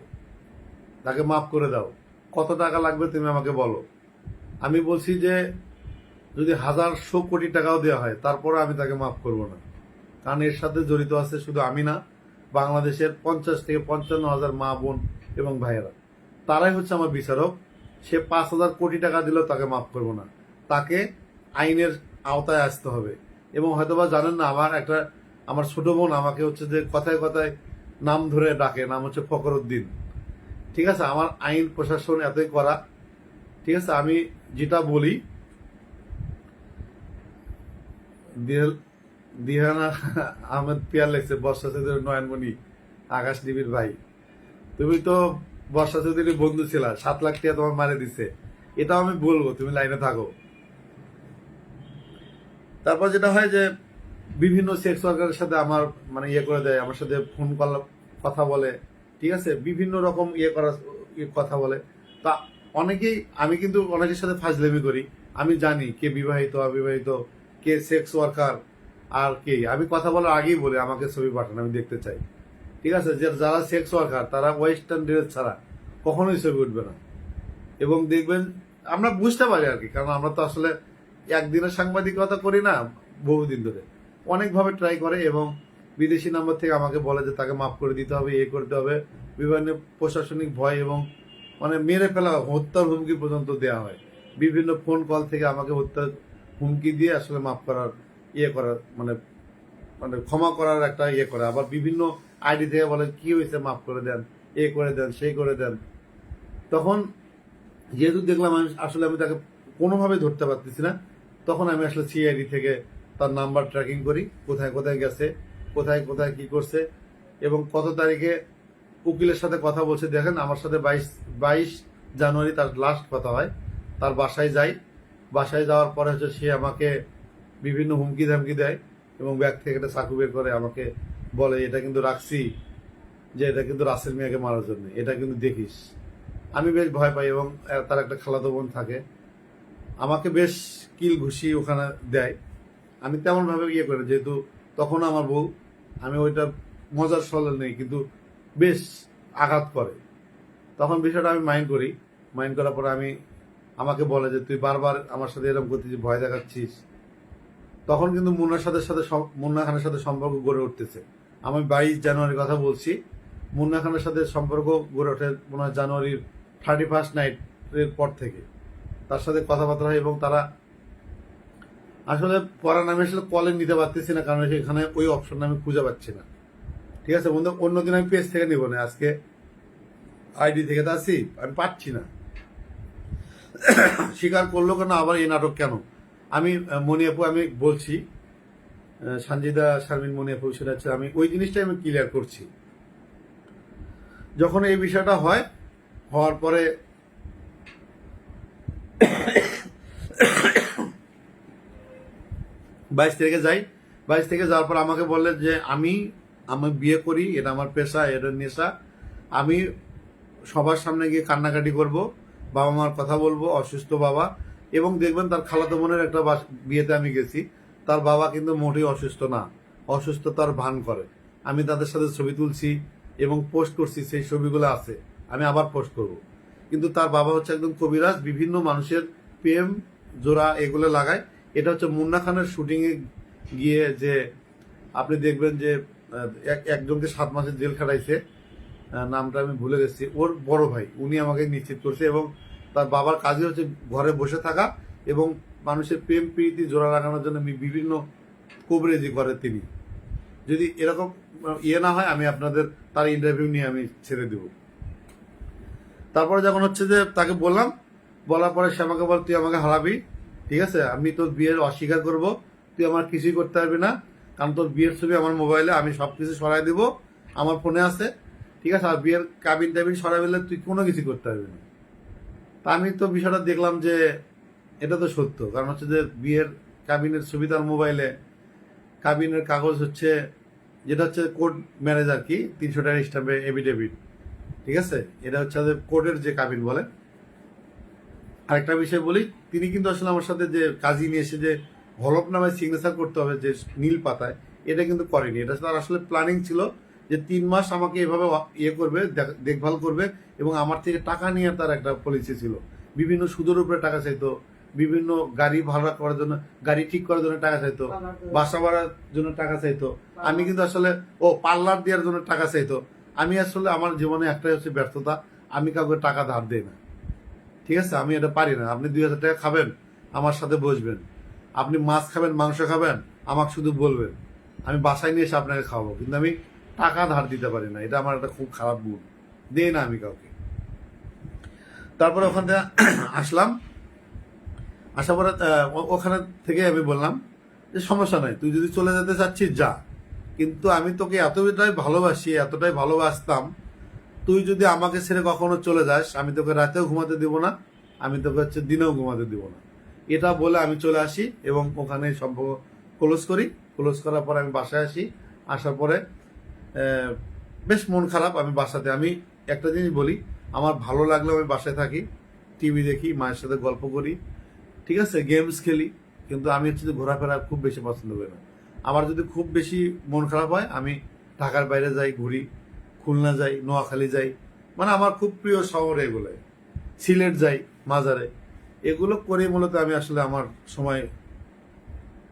তাকে মাফ করে দাও, কত টাকা লাগবে তুমি আমাকে বলো। আমি বলছি যে যদি 1000 কোটি টাকাও দেওয়া হয় তারপরে আমি তাকে মাফ করব না, কারণ এর সাথে জড়িত আছে শুধু আমি না, বাংলাদেশের 50 থেকে 55 হাজার মা বোন এবং ভাইয়েরা, তারাই হচ্ছে আমার বিচারক। সে 5000 কোটি টাকা দিলেও তাকে মাফ করব না, তাকে আইনের আওতায় আসতে হবে। এবং হয়তোবা জানেন না, আমার ছোট বোন আমাকে হচ্ছে যে কথায় কথায় নাম ধরে ডাকে, নাম হচ্ছে ফখরুদ্দিন। ঠিক আছে, আমার আইন প্রশাসন এতই করা। ঠিক আছে, আমি যেটা বলি, দিহানা আহমেদ পিয়ার লেগছে বর্ষা চৌধুরী নয়নমণি আকাশ ডিবির ভাই, তুমি তো বর্ষা চৌধুরীর বন্ধু ছিলা, 7 লাখ টাকা তোমার মারে দিছে, এটাও আমি বলবো, তুমি লাইনে থাকো। তারপর যেটা হয় যে বিভিন্ন সেক্স ওয়ার্কারের সাথে আমার মানে ইয়ে করে দেয়, আমার সাথে ফোন কল কথা বলে। ঠিক আছে, বিভিন্ন রকম কথা বলে। তা অনেকেই, আমি কিন্তু অনেকের সাথে ফাজলামি করি, আমি জানি কে বিবাহিত অবিবাহিত, কে সেক্স ওয়ার্কার আর কে। আমি কথা বলার আগেই বলি আমাকে ছবি পাঠান, আমি দেখতে চাই। ঠিক আছে, যারা সেক্স ওয়ার্কার তারা ওয়েস্টার্ন ড্রেস ছাড়া কখনোই ছবি উঠবে না। এবং দেখবেন আমরা বুঝতে পারি আর কি, কারণ আমরা তো আসলে একদিনের সাংবাদিকতা করি না, বহুদিন ধরে অনেকভাবে ট্রাই করে। এবং বিদেশি নাম্বার থেকে আমাকে বলে যে তাকে মাফ করে দিতে হবে, করতে হবে, বিভিন্ন প্রশাসনিক ভয় এবং মানে মেরে ফেলা, হত্যার হুমকি পর্যন্ত দেওয়া হয়। বিভিন্ন ফোন কল থেকে আমাকে হত্যার হুমকি দিয়ে আসলে মাফ করার করার মানে মানে ক্ষমা করার একটা করে। আবার বিভিন্ন আইডি থেকে বলে কি হয়েছে, মাফ করে দেন, করে দেন, সেই করে দেন। তখন যেহেতু দেখলাম আমি তাকে কোনোভাবে ধরতে পারতেছি না, তখন আমি আসলে সিআইডি থেকে তার নাম্বার ট্র্যাকিং করি, কোথায় কোথায় গেছে, কোথায় কোথায় কি করছে এবং কত তারিখে উকিলের সাথে কথা বলছে। দেখেন, আমার সাথে 22 জানুয়ারি তার লাস্ট কথা হয়। তার বাসায় যাই, বাসায় যাওয়ার পরে হচ্ছে সে আমাকে বিভিন্ন হুমকি ধামকি দেয় এবং ব্যাগ থেকে একটা চাকু বের করে আমাকে বলে, এটা কিন্তু রাখছি, যে এটা কিন্তু রাসেল মিয়াকে মারার জন্য, এটা কিন্তু দেখিস। আমি বেশ ভয় পাই এবং তার একটা খালাতো বোন থাকে, আমাকে বেশ কিল ঘুষি ওখানে দেয়। আমি তেমন ভাবে করি, যেহেতু তখন আমার বউ, আমি ওইটা মজার সরল নেই, কিন্তু বেশ আঘাত করে। তখন বিষয়টা আমি মাইন্ড করি, মাইন্ড করার পরে আমাকে বলে যে তুই বারবার আমার সাথে এরকম করতেছিস, ভয় দেখাচ্ছিস। তখন কিন্তু মুন্না খানের সাথে সম্পর্ক গড়ে উঠতেছে। আমি 22 জানুয়ারির কথা বলছি, মুন্না খানের সাথে সম্পর্ক গড়ে ওঠে মনে হয় জানুয়ারির 31st নাইটের পর থেকে। তার সাথে কথাবার্তা হয় এবং তারা আসলে পড়া নামে আসলে কলে নিতে পারতেছি না, কারণ এখানে ওই অপশনটা আমি খুঁজে পাচ্ছি না। ঠিক আছে বন্ধু, অন্যদিন আমি পেজ থেকে নিব না, আজকে আইডি থেকে তো আসি, আমি পাচ্ছি না। স্বীকার করলো কেন, আবার এই নাটক কেন? আমি মনিয়াপু আমি বলছি, সঞ্জিদা শারমিন মনিয়াপু, সেটা হচ্ছে আমি ওই জিনিসটাই আমি ক্লিয়ার করছি। যখন এই বিষয়টা হওয়ার পরে 22 তারিখে যাই, 22 থেকে যাওয়ার পর আমাকে বললেন যে আমি বিয়ে করি, এটা আমার পেশা, এটা নেশা, আমি সবার সামনে গিয়ে কান্নাকাটি করব, বাবা মার কথা বলবো, অসুস্থ বাবা। এবং দেখবেন তার খালাতো বোনের একটা বিয়েতে আমি গেছি, তার বাবা কিন্তু মোটেই অসুস্থ না, অসুস্থতার ভান করে। আমি তাদের সাথে ছবি তুলছি এবং পোস্ট করছি, সেই ছবিগুলো আছে, আমি আবার পোস্ট করব। কিন্তু তার বাবা হচ্ছে একদম কবিরাজ, বিভিন্ন মানুষের প্রেম জোড়া এগুলো লাগায়। এটা হচ্ছে মুন্না খানের শুটিং এ গিয়ে যে আপনি দেখবেন যে একজনকে 7 মাসের জেল খাটাইছে, নামটা আমি ভুলে গেছি, ওর বড় ভাই, উনি আমাকে নিশ্চিত করছে। এবং তার বাবার কাজই হচ্ছে ঘরে বসে থাকা এবং মানুষের প্রেম প্রীতি জোড়া লাগানোর জন্য বিভিন্ন কবরেজি করে তিনি। যদি এরকম না হয়, আমি আপনাদের তার ইন্টারভিউ নিয়ে আমি ছেড়ে দেব। তারপরে যখন হচ্ছে যে তাকে বলার পরে সে আমাকে বল, তুই আমাকে হারাবি, ঠিক আছে, আমি তোর বিয়ের অস্বীকার করব, তুই আমার কিছুই করতে পারবি না, কারণ তোর বিয়ের ছবি আমার মোবাইলে, আমি সবকিছু সরাই দিব, আমার ফোনে আছে, ঠিক আছে, আর বিয়ের কাবিন টাবিন সরাই ফেললে তুই কোনো কিছু করতে পারবি না। তা আমি তো বিষয়টা দেখলাম যে এটা তো সত্য, কারণ হচ্ছে যে বিয়ের কাবিনের ছবি তার মোবাইলে, কাবিনের কাগজ হচ্ছে যেটা হচ্ছে কোর্ট ম্যারেজ আর কি, 300 টাকা স্ট্যাম্পে এফিডেভিট, ঠিক আছে, এটা হচ্ছে কোর্টের যে কাবিন বলে। আরেকটা বিষয় বলি, তিনি কিন্তু আসলে আমার সাথে যে কাজী নিয়ে এসে যে হলফনামায় সিগনেচার করতে হবে যে নীল পাতায়, এটা কিন্তু করেনি। এটা তার আসলে প্ল্যানিং ছিল যে 3 মাস আমাকে এভাবে ইয়ে করবে, দেখভাল করবে, এবং আমার থেকে টাকা নিয়ে তার একটা পলিসি ছিল। বিভিন্ন সুদের উপরে টাকা চাইতো, বিভিন্ন গাড়ি ভাড়া করার জন্য, গাড়ি ঠিক করার জন্য টাকা চাইতো, বাসা ভাড়ার জন্য টাকা চাইতো। আমি কিন্তু আসলে পার্লার দেওয়ার জন্য টাকা চাইতো। আমি আসলে আমার জীবনে একটাই হচ্ছে ব্যর্থতা, আমি কাউকে টাকা ধার দেই না। ঠিক আছে, আমি এটা পারি না। আপনি 2,000 টাকা খাবেন, আমার সাথে বসবেন। আপনি মাছ খাবেন, মাংস খাবেন, আমাকে শুধু বলবেন, আমি বাসায় নিয়ে এসে আপনাকে খাওয়াবো, কিন্তু আমি টাকা ধার দিতে পারি না। এটা আমার একটা খুব খারাপ গুণ, দেই না আমি কাউকে। তারপরে ওখান থেকে আসলাম, আসার পরে ওখানে থেকে আমি বললাম যে সমস্যা নাই, তুই যদি চলে যেতে চাচ্ছিস যা, কিন্তু আমি তোকে এতটাই ভালোবাসি, এতটাই ভালোবাসতাম, তুই যদি আমাকে ছেড়ে কখনো চলে যাস, আমি তোকে রাতেও ঘুমাতে দিব না, আমি তোকে হচ্ছে দিনেও ঘুমাতে দিব না। এটা বলে আমি চলে আসি এবং ওখানে সম্পর্ক ক্লোজ করি। ক্লোজ করার পরে আমি বাসায় আসি। আসার পরে বেশ মন খারাপ। আমি বাসাতে, আমি একটা জিনিস বলি, আমার ভালো লাগলেও আমি বাসায় থাকি, টিভি দেখি, মায়ের সাথে গল্প করি, ঠিক আছে, গেমস খেলি, কিন্তু আমি হচ্ছে ঘোরাফেরা খুব বেশি পছন্দ করি না। আমার যদি খুব বেশি মন খারাপ হয়, আমি ঢাকার বাইরে যাই, ঘুরি, খুলনা যাই, নোয়াখালী যাই, মানে আমার খুব প্রিয় শহর এগুলো, সিলেট যাই, মাজারে, এগুলো করে মূলত আমি আসলে আমার সময়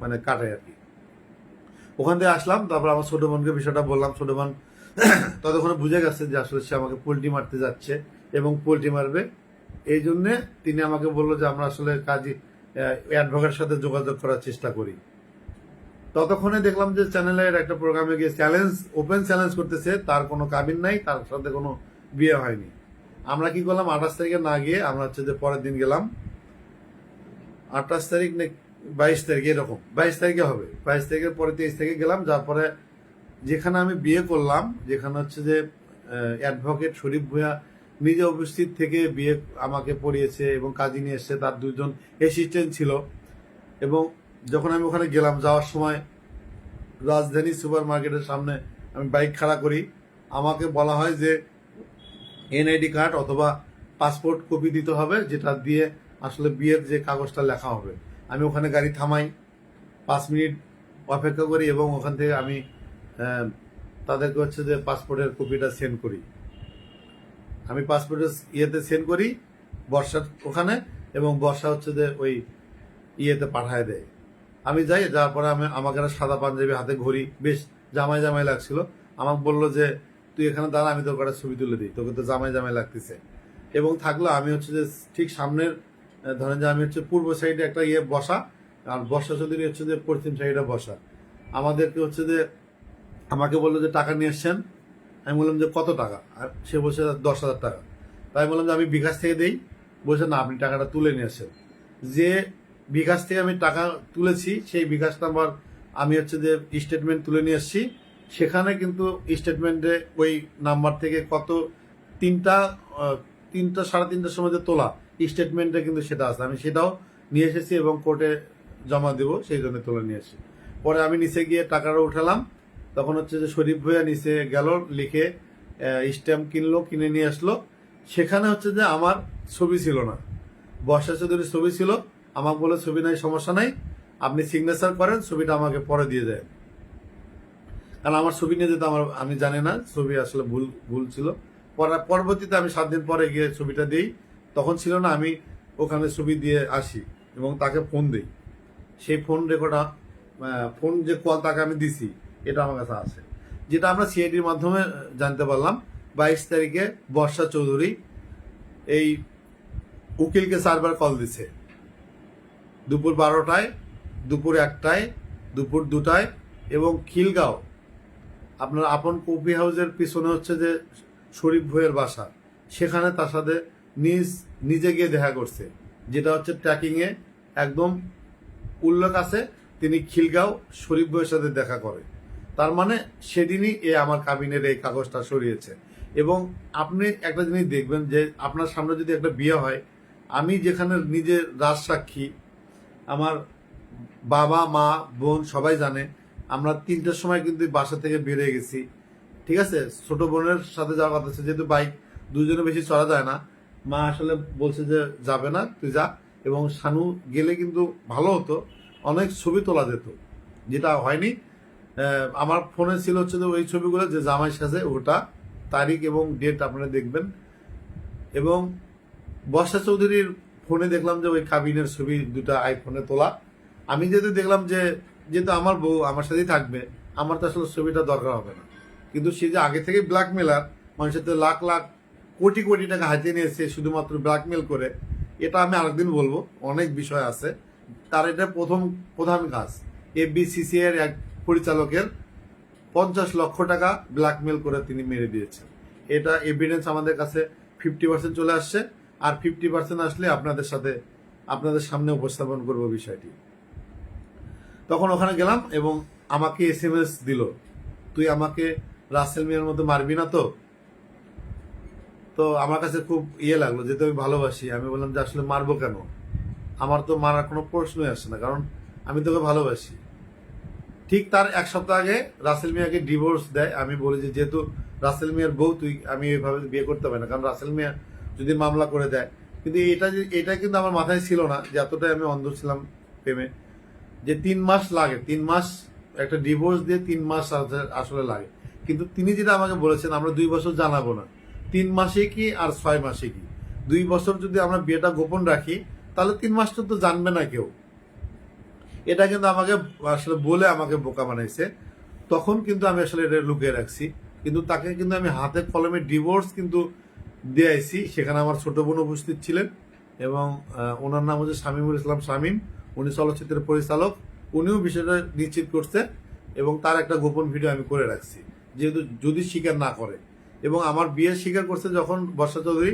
মানে কাটাই আর কি। ওখান থেকে আসলাম, তারপর আমার ছোট বোনকে বিষয়টা বললাম। ছোট বোন ততক্ষণে বুঝে গেছে যে আসলে সে আমাকে পোল্ট্রি মারতে যাচ্ছে এবং পোল্ট্রি মারবে। এই জন্যে তিনি আমাকে বললো যে আমরা আসলে কাজী অ্যাডভোকেটের সাথে যোগাযোগ করার চেষ্টা করি। ততক্ষণে দেখলাম যে চ্যানেলের একটা প্রোগ্রামে গিয়ে ওপেন চ্যালেঞ্জ করতেছে, তার কোনো কাবিন নাই, তার সাথে কোনো বিয়ে হয়নি। আমরা কি করলাম, 28 তারিখে না গিয়ে আমরা হচ্ছে যে পরের দিন গেলাম, 28 তারিখ 22 তারিখ, এরকম 22 তারিখে হবে, 22 তারিখের পরে 23 তারিখে গেলাম। যার পরে যেখানে আমি বিয়ে করলাম, যেখানে হচ্ছে যে অ্যাডভোকেট শরীফ ভূঁইয়া নিজে উপস্থিত থেকে বিয়ে আমাকে পড়িয়েছে এবং কাজী নিয়ে এসছে, তার 2জন অ্যাসিস্ট্যান্ট ছিল। এবং যখন আমি ওখানে গেলাম, যাওয়ার সময় রাজধানী সুপার মার্কেটের সামনে আমি বাইক খাড়া করি, আমাকে বলা হয় যে এনআইডি কার্ড অথবা পাসপোর্ট কপি দিতে হবে, যেটা দিয়ে আসলে বিয়ের যে কাগজটা লেখা হবে। আমি ওখানে গাড়ি থামাই, 5 মিনিট অপেক্ষা করি এবং ওখান থেকে আমি তাদেরকে হচ্ছে যে পাসপোর্টের কপিটা সেন্ড করি। আমি পাসপোর্টের ইয়েতে সেন্ড করি বর্ষার ওখানে, এবং বর্ষা হচ্ছে যে ওই ইয়েতে পাঠায় দেয়। আমি যাই, যাওয়ার পরে আমাকে একটা সাদা পাঞ্জাবি, হাতে ঘড়ি, বেশ জামাই জামাই লাগছিল। আমাকে বললো যে তুই এখানে দাঁড়া, আমি তোর একটা ছবি তুলে দিই, তোকে তো জামাই জামাই লাগতেছে। এবং থাকলো, আমি হচ্ছে যে ঠিক সামনের, ধরেন যে আমি হচ্ছে পূর্ব সাইডে একটা ইয়ে বসা, আর বর্ষা চৌধুরী হচ্ছে যে পশ্চিম সাইডে বসা। আমাদেরকে হচ্ছে যে আমাকে বললো যে টাকা নিয়ে এসছেন। আমি বললাম যে কত টাকা? আর সে বলছে 10,000 টাকা। তাই বললাম যে আমি বিকাশ থেকে দেই। বলছে না, আপনি টাকাটা তুলে নিয়ে আসেন। যে বিকাশ থেকে আমি টাকা তুলেছি, সেই বিকাশ নাম্বার আমি হচ্ছে যে স্টেটমেন্ট তুলে নিয়ে এসেছি। সেখানে কিন্তু স্টেটমেন্টে ওই নাম্বার থেকে কত 3টা 3:30টার সময় যে তোলা স্টেটমেন্টে কিন্তু সেটা আছে। আমি সেটাও নিয়ে এসেছি এবং কোর্টে জমা দেবো, সেই জন্য তুলে নিয়ে এসেছি। পরে আমি নিচে গিয়ে টাকাটা উঠালাম, তখন হচ্ছে যে শরীফ ভূঁইয়া নিচে গেল, লিখে স্ট্যাম্প কিনলো, কিনে নিয়ে আসলো। সেখানে হচ্ছে যে আমার ছবি ছিল না, বর্ষা চৌধুরীর ছবি ছিল। আমাকে বলে ছবি নাই, সমস্যা নাই, আপনি সিগনেচার করেন, ছবিটা আমাকে পরে দিয়ে দেন। কারণ আমার ছবি নিয়ে যেতে আমি জানি না, ছবি আসলে ভুল ছিল। পরবর্তীতে আমি 7 দিন পরে গিয়ে ছবিটা দিই, তখন ছিল না, আমি ওখানে ছবি দিয়ে আসি এবং তাকে ফোন দিই। সেই ফোন রেকর্ডটা, ফোন যে কল তাকে আমি দিছি, এটা আমার কাছে আছে, যেটা আমরা সিআইডির মাধ্যমে জানতে পারলাম। 22 তারিখে বর্ষা চৌধুরী এই উকিলকে 4বার কল দিছে, দুপুর 12টায়, দুপুর 1টায়, দুপুর 2টায়, এবং খিলগাঁও আপনার আপন কফি হাউসের পিছনে হচ্ছে যে শরীফ ভূঁইয়ার বাসা, সেখানে তার সাথে নিজে গিয়ে দেখা করছে, যেটা হচ্ছে ট্র্যাকিংয়ে একদম উল্লেখ আছে। তিনি খিলগাঁও শরীফ ভূঁইয়ার সাথে দেখা করে, তার মানে সেদিনই আমার কাবিনের এই কাগজটা সরিয়েছে। এবং আপনি একটা জিনিস দেখবেন যে আপনার সামনে যদি একটা বিয়ে হয়, আমি যেখানে নিজে রাজসাক্ষী, আমার বাবা মা বোন সবাই জানে, আমরা 3টার সময় কিন্তু বাসা থেকে বেরিয়ে গেছি, ঠিক আছে। ছোট বোনের সাথে যাওয়ার কথা ছিল, যেহেতু বাইক 2জনে বেশি চড়া যায় না, মা আসলে বলছে যে যাবে না, তুই যা। এবং শানু গেলে কিন্তু ভালো হতো, অনেক ছবি তোলা যেত, যেটা হয়নি। আমার ফোনে ছিল হচ্ছে যে ওই ছবিগুলো যে জামাই সাজে, ওটা তারিখ এবং ডেট আপনারা দেখবেন। এবং বর্ষা চৌধুরীর ফোনে দেখলাম যে ওই কাবিনের ছবি দুটা আইফোনে তোলা। আমি যেহেতু দেখলাম যে যেহেতু আমার বউ আমার সাথেই থাকবে, আমার তো আসলে ছবিটা দরকার হবে না। কিন্তু সে যে আগে থেকে ব্ল্যাকমেলার, মানুষের তো লাখ লাখ কোটি কোটি টাকা হাতিয়ে নিয়েছে শুধুমাত্র ব্ল্যাকমেল করে, এটা আমি আরেকদিন বলবো, অনেক বিষয় আছে। তার এটা প্রধান কাজ। এফবিসিসি এর এক পরিচালকের 50 লক্ষ টাকা ব্ল্যাকমেল করে তিনি মেরে দিয়েছেন। এটা এভিডেন্স আমাদের কাছে 50% চলে আসছে, আর 50% আসলে আপনাদের সামনে উপস্থাপন করব বিষয়টি। তখন ওখানে গেলাম এবং আমাকে SMS দিল, তুই আমাকে রাসেল মিয়ার মতো মারবি না তো? তো আমার কাছে খুব লাগলো, যেহেতু আমি ভালোবাসি। আমি বললাম যে আসলে মারবো কেন, আমার তো মারার কোনো প্রশ্নই আসছে না, কারণ আমি তোকে ভালোবাসি। ঠিক তার এক সপ্তাহ আগে রাসেল মিয়াকে ডিভোর্স দেয়। আমি বলি যে যেহেতু রাসেল মিয়ার বউ তুই, আমি এভাবে বিয়ে করতে পারি না, কারণ রাসেল মিয়া যদি মামলা করে দেয়। কিন্তু এটা কিন্তু আমার মাথায় ছিল না যে এতটাই আমি অন্ধ ছিলাম প্রেমে, যে 3 মাস লাগে, 3 মাস একটা ডিভোর্স দিয়ে 3 মাস আসলে লাগে। কিন্তু তিনি যেটা আমাকে বলেছেন, আমরা 2 বছর জানাবো না, 3 মাসে কি আর 6 মাসে কি, 2 বছর যদি আমরা বিয়েটা গোপন রাখি তাহলে 3 মাস তো জানবে না কেউ। এটা কিন্তু আমাকে আসলে বলে আমাকে বোকা বানাইছে। তখন কিন্তু আমি আসলে এটা লুকিয়ে রাখছি, কিন্তু তাকে কিন্তু আমি হাতে কলমে ডিভোর্স কিন্তু দিয়েছি। সেখানে আমার ছোট বোন উপস্থিত ছিলেন এবং ওনার নাম হচ্ছে শামীমুল ইসলাম শামীম, উনি চলচ্চিত্রের পরিচালক। উনিও বিষয়টা নিশ্চিত করছে এবং তার একটা গোপন ভিডিও আমি করে রাখছি, যেহেতু যদি স্বীকার না করে। এবং আমার বিয়ে স্বীকার করছে যখন বর্ষা চৌধুরী,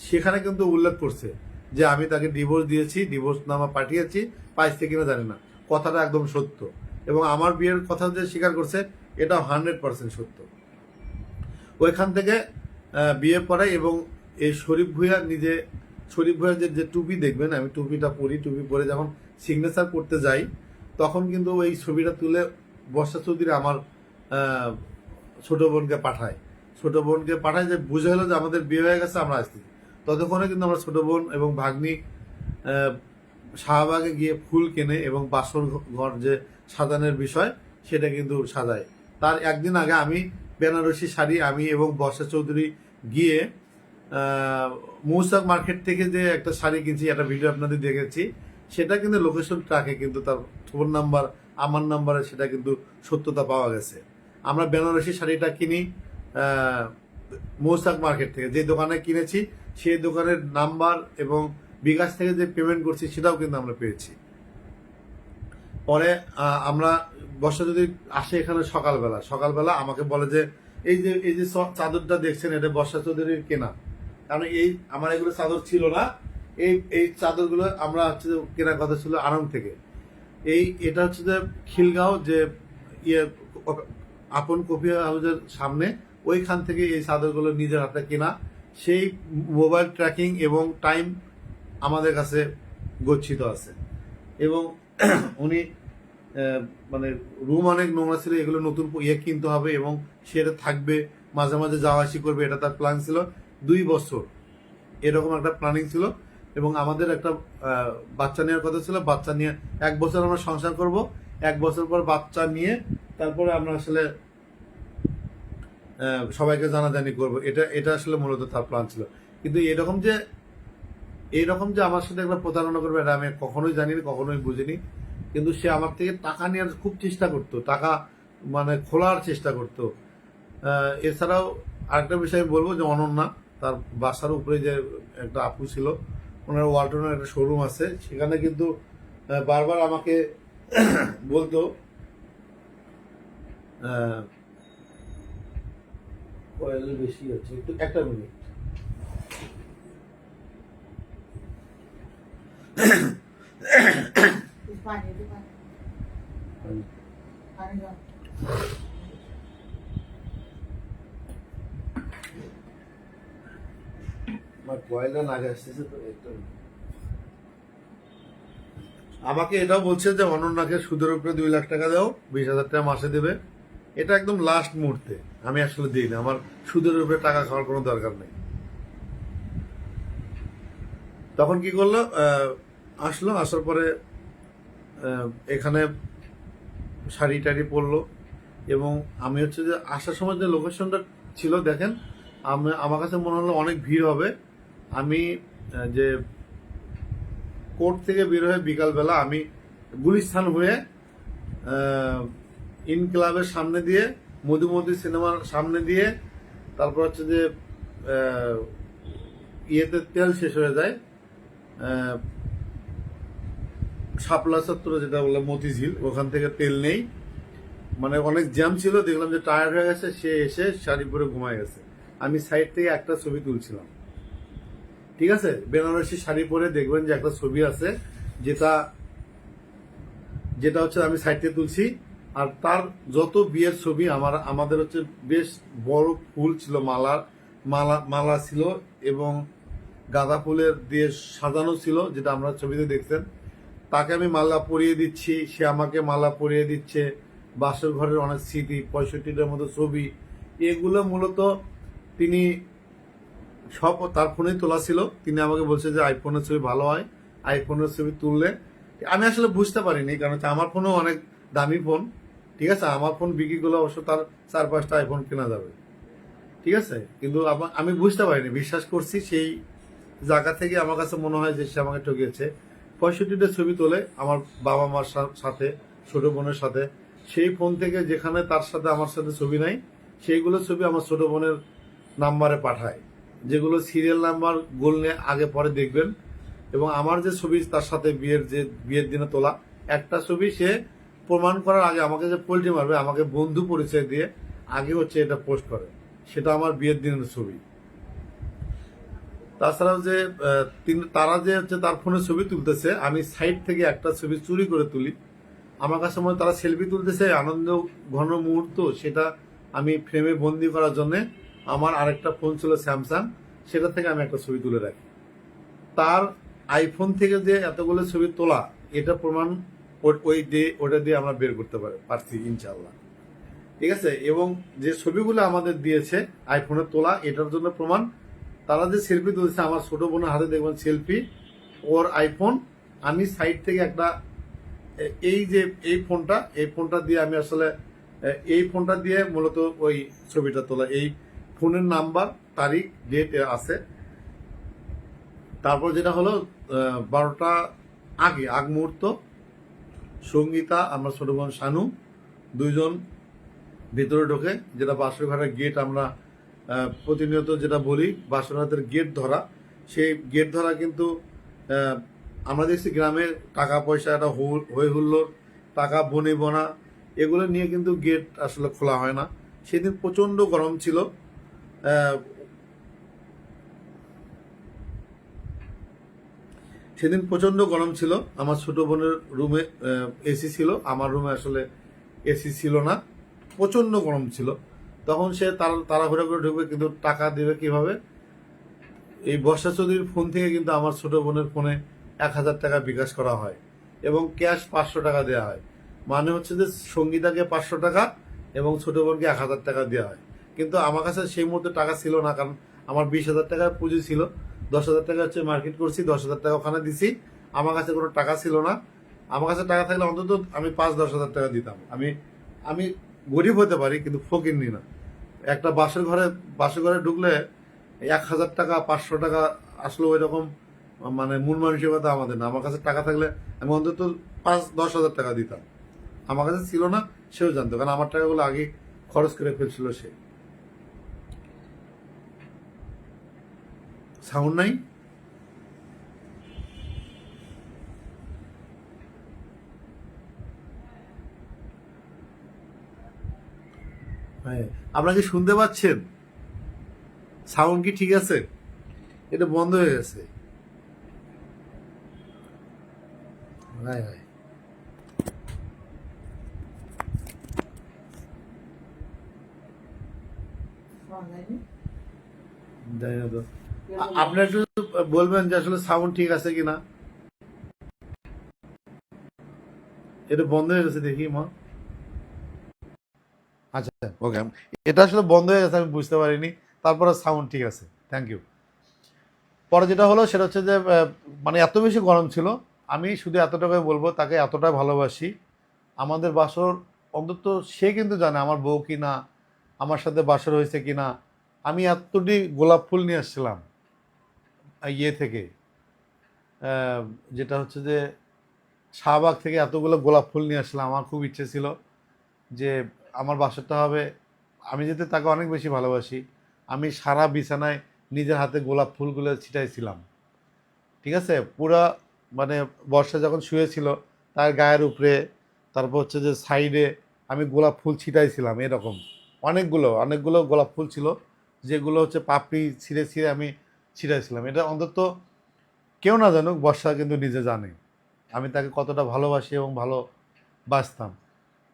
সেখানে কিন্তু উল্লেখ করছে যে আমি তাকে ডিভোর্স দিয়েছি, ডিভোর্স নামা পাঠিয়েছি, পাইছে কিনা জানি না, কথাটা একদম সত্য। এবং আমার বিয়ের কথা যে স্বীকার করছে, এটা 100% সত্য। ওইখান থেকে বিয়ে পড়াই। এবং এই শরীফ ভুঁইয়া যে টুপি দেখবেন, আমি টুপিটা পরি, টুপি পরে যখন সিগনেচার করতে যাই, তখন কিন্তু ওই ছবিটা তুলে বর্ষা চৌধুরী আমার ছোট বোনকে পাঠায় যে বুঝে হলো যে আমাদের বিয়ে হয়ে গেছে, আমরা আসছি। ততক্ষণে কিন্তু আমরা ছোট বোন এবং ভাগ্নি শাহবাগে গিয়ে ফুল কেনে এবং বাসর ঘর যে সাজানোর বিষয়, সেটা কিন্তু সাজায়। তার একদিন আগে আমি বেনারসি শাড়ি, আমি এবং বর্ষা চৌধুরী গিয়ে মৌসাক মার্কেট থেকে যে একটা শাড়ি কিনছি, একটা ভিডিও আপনাদের দেখেছি, সেটা কিন্তু লোকেশন ট্র্যাকে কিন্তু তার ফোন নাম্বার আমার নাম্বারে সেটা কিন্তু সত্যতা পাওয়া গেছে। আমরা বেনারসি শাড়িটা কিনি মৌসাক মার্কেট থেকে, যে দোকানে কিনেছি সেই দোকানের নাম্বার এবং বিকাশ থেকে যে পেমেন্ট করছি সেটাও কিন্তু আমরা পেয়েছি। পরে আমরা বর্ষা যদি আসে এখানে সকালবেলা আমাকে বলে যে এই যে চাদরটা দেখছেন, এটা বর্ষা চৌধুরীর কেনা। কারণ আমার এগুলো চাদর ছিল না, এই চাদরগুলো আমরা হচ্ছে কেনার কথা ছিল আরাম থেকে। এটা হচ্ছে যে খিলগাঁও যে আপন কফি হাউসের সামনে, ওইখান থেকে এই চাদরগুলো নিজের হাতে কেনা। সেই মোবাইল ট্র্যাকিং এবং টাইম আমাদের কাছে গচ্ছিত আছে। এবং উনি মানে রুম অনেক নোংরা ছিল, এগুলো নতুন কিনতে হবে এবং সেটা থাকবে, মাঝে মাঝে যাওয়া আসি করবে, এটা তার প্ল্যান ছিল। 2 বছর এরকম একটা প্ল্যানিং ছিল। এবং আমাদের একটা বাচ্চা নেওয়ার কথা ছিল, বাচ্চা নিয়ে 1 বছর আমরা সংসার করব, 1 বছর পর বাচ্চা নিয়ে তারপরে আমরা আসলে সবাইকে জানাজানি করবো। এটা আসলে মূলত তার প্ল্যান ছিল। কিন্তু এইরকম যে আমার সাথে একটা প্রতারণা করবে, এটা আমি কখনোই জানিনি, কখনোই বুঝিনি। কিন্তু সে আমার থেকে টাকা নেওয়ার খুব চেষ্টা করতো, টাকা মানে খোলার চেষ্টা করতো। এছাড়াও আরেকটা বিষয় বলবো যে অনন্যা, তার বাসার উপরে যে একটা আপু ছিল, ওনার ওয়ালটনের একটা শোরুম আছে, সেখানে কিন্তু বারবার আমাকে বলতো বেশি হচ্ছে, একটু একটা মিনিট। আমাকে এটাও বলছে যে অনন্যাকে সুদের উপরে 2 লাখ টাকা দাও, 20,000 টাকা মাসে দেবে। এটা একদম লাস্ট মুহূর্তে, আমি আসলে দিই না, আমার সুদের উপরে টাকা খাওয়ার কোনো দরকার নেই। তখন কি করলো, আসার পরে এখানে শাড়ি টাড়ি পরলো, এবং আমি হচ্ছে যে আসার সময় যে লোকেশনটা ছিল দেখেন, আমার কাছে মনে হলো অনেক ভিড় হবে। আমি যে কোর্ট থেকে বের হয়ে বিকালবেলা আমি গুলিস্তান হয়ে ইনক্লাবের সামনে দিয়ে, মধুমতি সিনেমার সামনে দিয়ে, তারপর হচ্ছে যে ইয়েতে তেল শেষ হয়ে যায়, শাপলা চত্বরে যেটা বলে মতিঝিল, ওখান থেকে তেল নেই। মানে অনেক জ্যাম ছিল, দেখলাম যে টায়ার্ড হয়ে গেছে, সে এসে শাড়ি পরে ঘুমায় গেছে। আমি সাইড থেকে একটা ছবি তুলছিলাম, ঠিক আছে, বেনারসি শাড়ি পরে দেখবেন যে একটা ছবি আছে, যেটা যেটা হচ্ছে আমি সাইড থেকে তুলছি। আর তার যত বিয়ের ছবি আমাদের হচ্ছে বেশ বড় ফুল ছিল, মালা ছিল এবং গাঁদা ফুলের দিয়ে সাজানো ছিল, যেটা আমরা ছবিতে দেখছেন। তাকে আমি মালা পরিয়ে দিচ্ছি, সে আমাকে মালা পরিয়ে দিচ্ছে। বাসর ঘরের অনেক স্মৃতি, 65টার মতো ছবি, এগুলো মূলত তিনি সব তার ফোনেই তোলা ছিল। তিনি আমাকে বলছে যে আইফোনের ছবি ভালো হয়, আইফোনের ছবি তুললে। আমি আসলে বুঝতে পারিনি, কারণ হচ্ছে আমার ফোনও অনেক দামি ফোন, ঠিক আছে, আমার ফোন বিক্রি করলে অবশ্য তার 4-5টা আইফোন কেনা যাবে, ঠিক আছে, কিন্তু আমি বুঝতে পারিনি, বিশ্বাস করছি। সেই জায়গা থেকে আমার কাছে মনে হয় যে সে আমাকে ঠকিয়েছে। 65টা ছবি তোলে আমার বাবা মার সাথে, ছোট বোনের সাথে। সেই ফোন থেকে যেখানে তার সাথে আমার সাথে ছবি নাই, সেইগুলো ছবি আমার ছোট বোনের নাম্বারে পাঠায়, যেগুলো সিরিয়াল নাম্বার গোলনে আগে পরে দেখবেন। এবং আমার যে ছবি তার সাথে বিয়ের দিনে তোলা একটা ছবি, সে প্রমাণ করার আগে আমাকে যে পোল্ট্রি মারবে, আমাকে বন্ধু পরিচয় দিয়ে আগে হচ্ছে এটা পোস্ট করে, সেটা আমার বিয়ের দিনের ছবি। তাছাড়াও যে তারা যে হচ্ছে তার ফোনে ছবি তুলতেছে, আমি সাইড থেকে একটা ছবি চুরি করে তুলি। আমার কাছে মনে হয় তারা সেলফি তুলতেছে, আনন্দ ঘন মুহূর্ত, সেটা আমি ফ্রেমে বন্দি করার জন্য আমার আরেকটা ফোন ছিল স্যামসাং, সেটা থেকে আমি একটা ছবি তুলে রাখি। তার আইফোন থেকে যে এতগুলো ছবি তোলা, এটা প্রমাণ ওটা দিয়ে আমরা বের করতে পারছি ইনশাল্লাহ, ঠিক আছে। এবং যে ছবিগুলো আমাদের দিয়েছে আইফোনে তোলা, এটার জন্য প্রমাণ তারা যে সেলফি তুলছে, আমার ছোট বোনের হাতে দেখবেন সেলফি, ওর আইফোন। আমি সাইড থেকে একটা এই ফোনটা দিয়ে আমি আসলে এই ফোনটা দিয়ে মূলত ওই ছবিটা তোলা। এই ফোনের নাম্বার, তারিখ, ডেট আছে। তারপর যেটা হলো 12টা আগ মুহূর্ত, সঙ্গীতা, আমরা ছোট বোন শানু, দুইজন ভিতরে ঢোকে, যেটা বাসর ঘরের গেট, আমরা প্রতিনিয়ত যেটা বলি বাসর ঘরের গেট ধরা। সেই গেট ধরা কিন্তু আমরা দেখছি গ্রামে টাকা পয়সা, একটা হই হুল্লোড়, টাকা বনে বোনা, এগুলো নিয়ে কিন্তু গেট আসলে খোলা হয় না। সেদিন প্রচন্ড গরম ছিল, আমার ছোট বোনের রুমে এসি ছিল, আমার রুমে আসলে এসি ছিল না, প্রচন্ড গরম ছিল। তখন সে তাড়াহুড়া করে ঢুকবে, কিন্তু টাকা দেবে কিভাবে? এই বর্ষা চৌধুরীর ফোন থেকে কিন্তু আমার ছোট বোনের ফোনে 1000 টাকা বিকাশ করা হয় এবং ক্যাশ 500 টাকা দেওয়া হয়। মানে হচ্ছে যে সঙ্গীতাকে 500 টাকা এবং ছোট বোনকে 1000 টাকা দেওয়া হয়। কিন্তু আমার কাছে সেই মুহূর্তে টাকা ছিল না, কারণ আমার 20,000 টাকা পুঁজি ছিল। 10,000 টাকা হচ্ছে মার্কেট করছি, 10,000 টাকা ওখানে দিছি। আমার কাছে কোনো টাকা ছিল না। আমার কাছে টাকা থাকলে অন্তত আমি 5-10,000 টাকা দিতাম। আমি গরিব হতে পারি, কিন্তু ফকিন্নি না। একটা বাসের ঘরে ঢুকলে 1,000 টাকা, 500 টাকা আসলে ওই রকম মানে মূল মানসিকতা আমাদের না। আমার কাছে টাকা থাকলে আমি অন্তত 5-10,000 টাকা দিতাম। আমার কাছে ছিল না, সেও জানতো, কারণ আমার টাকাগুলো আগে খরচ করে ফেলছিল সে। সাউন্ড নাই? হ্যাঁ, আপনারা কি শুনতে পাচ্ছেন? সাউন্ড কি ঠিক আছে? এটা বন্ধ হয়ে গেছে। হ্যাঁ হ্যাঁ, জানি না তো। আপনি একটু বলবেন যে আসলে সাউন্ড ঠিক আছে কিনা। এটা বন্ধ হয়ে গেছে, দেখি মা। আচ্ছা, ওকে, এটা আসলে বন্ধ হয়ে গেছে, আমি বুঝতে পারিনি। তারপরে সাউন্ড ঠিক আছে, থ্যাংক ইউ। পরে যেটা হলো সেটা হচ্ছে যে মানে এত বেশি গরম ছিল, আমি শুধু এতটাই বলবো, তাকে এতটাই ভালোবাসি। আমাদের বাসর অন্তত সে কিন্তু জানে আমার বউ কি না, আমার সাথে বাসর হয়েছে কি না। আমি এতটি গোলাপ ফুল নিয়ে আসছিলাম ইয়ে থেকে, যেটা হচ্ছে যে শাহবাগ থেকে এতগুলো গোলাপ ফুল নিয়ে আসলাম। আমার খুব ইচ্ছে ছিল যে আমার বাসরটা হবে, আমি যেতে তাকে অনেক বেশি ভালোবাসি, আমি সারা বিছানায় নিজের হাতে গোলাপ ফুলগুলো ছিটাইছিলাম। ঠিক আছে, পুরা মানে বর্ষা যখন শুয়েছিল তার গায়ের উপরে, তারপর হচ্ছে যে সাইডে আমি গোলাপ ফুল ছিটাইছিলাম এরকম। অনেকগুলো অনেকগুলো গোলাপ ফুল ছিল, যেগুলো হচ্ছে পাপড়ি ছিঁড়ে ছিঁড়ে আমি ছিটাইছিলাম। এটা অন্তত কেউ না জানুক, বর্ষা কিন্তু নিজে জানে আমি তাকে কতটা ভালোবাসি এবং ভালোবাসতাম।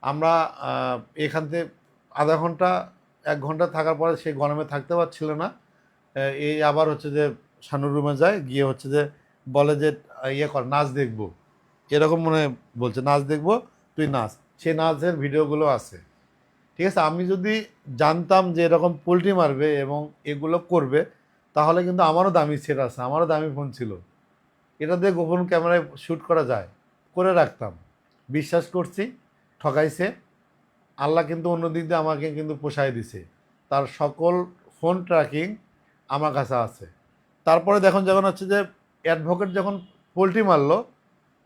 আমরা এখান থেকে আধা ঘন্টা 1 ঘন্টা থাকার পরে সে গরমে থাকতে পারছিল না। এই আবার হচ্ছে যে শানুর রুমে যায়, গিয়ে হচ্ছে যে বলে যে ইয়ে কর, নাচ দেখবো, এরকম মনে বলছে, নাচ দেখবো, তুই নাচ। সে নাচের ভিডিওগুলো আছে। ঠিক আছে, আমি যদি জানতাম যে এরকম পোল্ট্রি মারবে এবং এগুলো করবে, তাহলে কিন্তু আমারও দামি সেট আছে, আমারও দামি ফোন ছিল, এটা দিয়ে গোপন ক্যামেরায় শ্যুট করা যায়, করে রাখতাম। বিশ্বাস করছি, ঠকাইছে। আল্লাহ কিন্তু অন্য দিক দিয়ে আমাকে কিন্তু পোষায় দিছে, তার সকল ফোন ট্র্যাকিং আমার কাছে আছে। তারপরে দেখুন, যখন হচ্ছে যে অ্যাডভোকেট যখন পোল্ট্রি মারলো,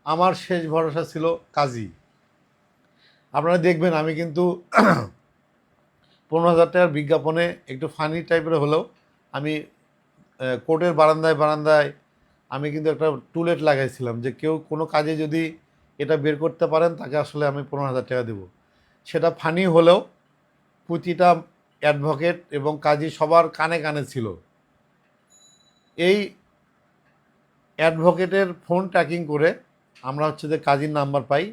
আমার শেষ ভরসা ছিল কাজী। আপনারা দেখবেন আমি কিন্তু 15,000 টাকার বিজ্ঞাপনে একটু ফানি টাইপের হলেও আমি কোর্টের বারান্দায় বারান্দায় আমি কিন্তু একটা টুলেট লাগাইছিলাম যে কেউ কোনো কাজে যদি এটা বের করতে পারেন তাকে আসলে আমি 15,000 টাকা দেবো। সেটা ফানি হলেও প্রতিটা অ্যাডভোকেট এবং কাজী সবার কানে কানে ছিল। এই অ্যাডভোকেটের ফোন ট্র্যাকিং করে আমরা হচ্ছে যে কাজীর নাম্বার পাই।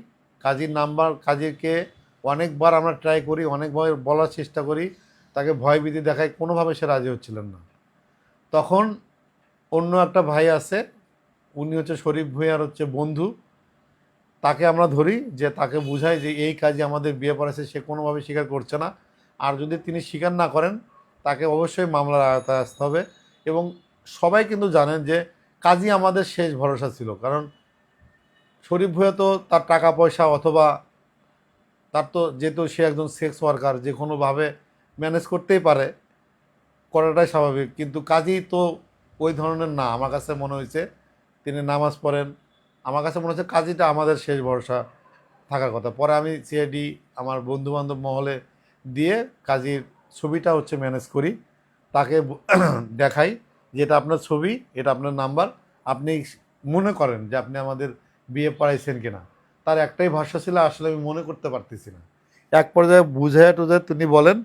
কাজীর নাম্বার, কাজীকে অনেকবার আমরা ট্রাই করি, অনেকবার বলার চেষ্টা করি, তাকে ভয়ভীতি দেখায়, কোনোভাবে সে রাজি হচ্ছিলেন না। তখন অন্য একটা ভাই আছে, উনি হচ্ছে শরীফ ভূঁইয়ার হচ্ছে বন্ধু, তাকে আমরা ধরি, যে তাকে বুঝাই যে এই কাজে আমাদের বিয়ে পড়াছে, সে কোনোভাবে স্বীকার করছে না। আর যদি তিনি স্বীকার না করেন, তাকে অবশ্যই মামলার আওতায় আসতে হবে। এবং সবাই কিন্তু জানেন যে কাজী আমাদের শেষ ভরসা ছিল, কারণ শরীফ ভূঁইয়া তো তার টাকা পয়সা, অথবা তার তো যেহেতু সে একজন সেক্স ওয়ার্কার, যে কোনোভাবে ম্যানেজ করতেই পারে, করাটাই স্বাভাবিক। কিন্তু কাজী তো ওই ধরনের না, আমার কাছে মনে হয়েছে তিনি নামাজ পড়েন, আমার কাছে মনে হচ্ছে কাজীটা আমাদের শেষ ভরসা থাকার কথা। পরে আমি সিআইডি আমার বন্ধুবান্ধব মহলে দিয়ে কাজীর ছবিটা হচ্ছে ম্যানেজ করি, তাকে দেখাই যে এটা আপনার ছবি, এটা আপনার নাম্বার, আপনি মনে করেন যে আপনি আমাদের বিয়ে পড়াইছেন কিনা। তার একটাই ভাষা ছিল, আসলে আমি মনে করতে পারতেছি না। এক পর্যায়ে বুঝাইয়া টুঝায় তিনি বলেন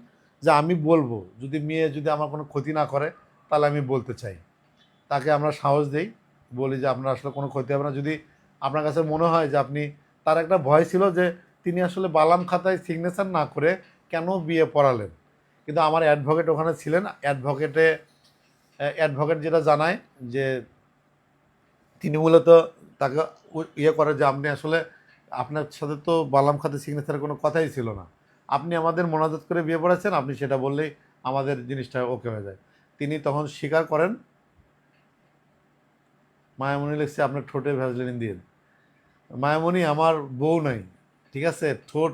যে আমি বলবো, যদি মেয়ে যদি আমার কোনো ক্ষতি না করে তাহলে আমি বলতে চাই। তাকে আমরা সাহস দেই, বলি যে আপনার আসলে কোনো ক্ষতি হবে না, যদি আপনার কাছে মনে হয় যে আপনি, তার একটা ভয় ছিল যে তিনি আসলে বালাম খাতায় সিগনেচার না করে কেন বিয়ে পড়ালেন। কিন্তু আমার অ্যাডভোকেট ওখানে ছিলেন, অ্যাডভোকেট যেটা জানায় যে তিনি মূলত তাকে ইয়ে করে যে আপনি আসলে, আপনার সাথে তো বালাম খাতে সিগনেচারের কোনো কথাই ছিল না, আপনি আমাদের মোনাজাত করে বিয়ে পড়াচ্ছেন, আপনি সেটা বললেই আমাদের জিনিসটা ওকে হয়ে যায়। তিনি তখন স্বীকার করেন। মায়ামণি লিখছে আপনার ঠোঁটে ভ্যাসলিন দিয়ে। মায়ামণি আমার বউ নাই, ঠিক আছে, ঠোঁট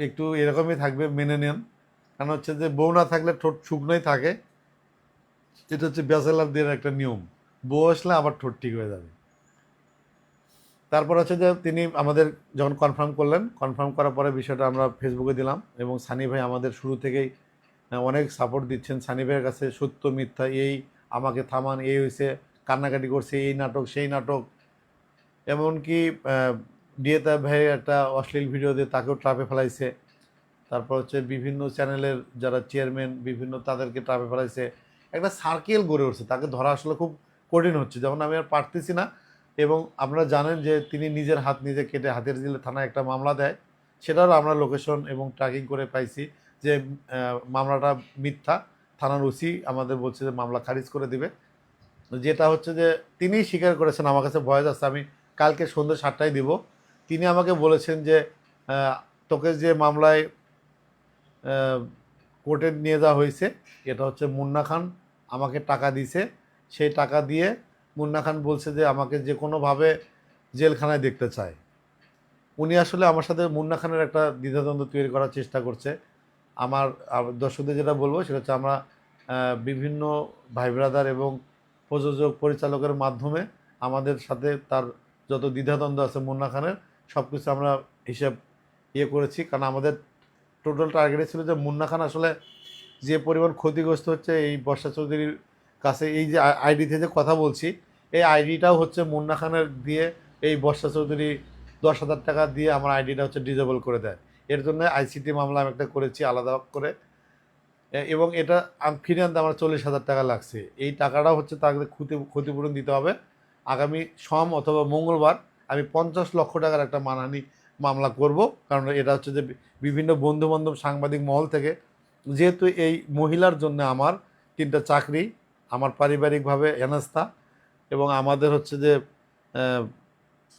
একটু এরকমই থাকবে, মেনে নেন। কারণ হচ্ছে যে বউ না থাকলে ঠোঁট শুকনোই থাকে, এটা হচ্ছে ব্যাচেলারদের একটা নিয়ম। বউ আসলে আবার ঠোঁট ঠিক হয়ে যাবে। তারপর হচ্ছে যে তিনি আমাদের যখন কনফার্ম করলেন, কনফার্ম করার পরে বিষয়টা আমরা ফেসবুকে দিলাম, এবং সানি ভাই আমাদের শুরু থেকেই অনেক সাপোর্ট দিচ্ছেন। সানি ভাইয়ের কাছে সত্য মিথ্যা, এই আমাকে থামান, এই হয়েছে, কান্নাকাটি করছে, এই নাটক সেই নাটক, এমনকি ডিএতা ভাইয়ের একটা অশ্লীল ভিডিও দিয়ে তাকেও ট্রাপে ফেলাইছে। তারপর হচ্ছে বিভিন্ন চ্যানেলের যারা চেয়ারম্যান, বিভিন্ন তাদেরকে ট্রাপে ফেলাইছে। একটা সার্কেল গড়ে উঠছে, তাকে ধরা আসলে খুব কঠিন হচ্ছে, যখন আমি আর পারতেছি না। এবং আপনারা জানেন যে তিনি নিজের হাত নিজে কেটে হাতের জিলে থানায় একটা মামলা দেয়, সেটারও আমরা লোকেশন এবং ট্র্যাকিং করে পাইছি যে মামলাটা মিথ্যা। থানার ওসি আমাদের বলছে যে মামলা খারিজ করে দিবে। যেটা হচ্ছে যে তিনি স্বীকার করেছেন, আমার কাছে ভয়েস আছে, আমি কালকে সন্ধ্যে 7টায় দিব। তিনি আমাকে বলেছেন যে তোকে যে মামলায় কোর্টে নিয়ে যাওয়া হয়েছে, এটা হচ্ছে মুন্না খান আমাকে টাকা দিছে, সেই টাকা দিয়ে মুন্না খান বলছে যে আমাকে যে কোনোভাবে জেলখানায় দেখতে চায়। উনি আসলে আমার সাথে মুন্না খানের একটা দ্বিধাদ্বন্দ্ব তৈরি করার চেষ্টা করছে। আমার দর্শকদের যেটা বলবো সেটা হচ্ছে আমরা বিভিন্ন ভাই ব্রাদার এবং প্রযোজক পরিচালকের মাধ্যমে আমাদের সাথে তার যত দ্বিধাদ্বন্দ্ব আছে মুন্না খানের সব কিছু আমরা হিসাব করেছি, কারণ আমাদের টোটাল টার্গেটে ছিল যে মুন্না খান আসলে যে পরিমাণ ক্ষতিগ্রস্ত হচ্ছে এই বর্ষা চৌধুরীর কাছে, এই যে আইডিতে যে কথা বলছি এই আইডিটাও হচ্ছে মুন্না খানের দিয়ে এই বর্ষা চৌধুরী 10,000 টাকা দিয়ে আমার আইডিটা হচ্ছে ডিজেবল করে দেয়। এর জন্য আইসিটি মামলা আমি একটা করেছি আলাদা করে, এবং এটা ফিরিয়ে আনতে আমার 40,000 টাকা লাগছে। এই টাকাটা হচ্ছে তাকে ক্ষতিপূরণ দিতে হবে। আগামী সোম অথবা মঙ্গলবার আমি 50 লক্ষ টাকার একটা মানহানি মামলা করব, কারণ এটা হচ্ছে যে বিভিন্ন বন্ধুবান্ধব সাংবাদিক মহল থেকে, যেহেতু এই মহিলার জন্য আমার 3টা চাকরি, আমার পারিবারিকভাবে হেনস্থা, এবং আমাদের হচ্ছে যে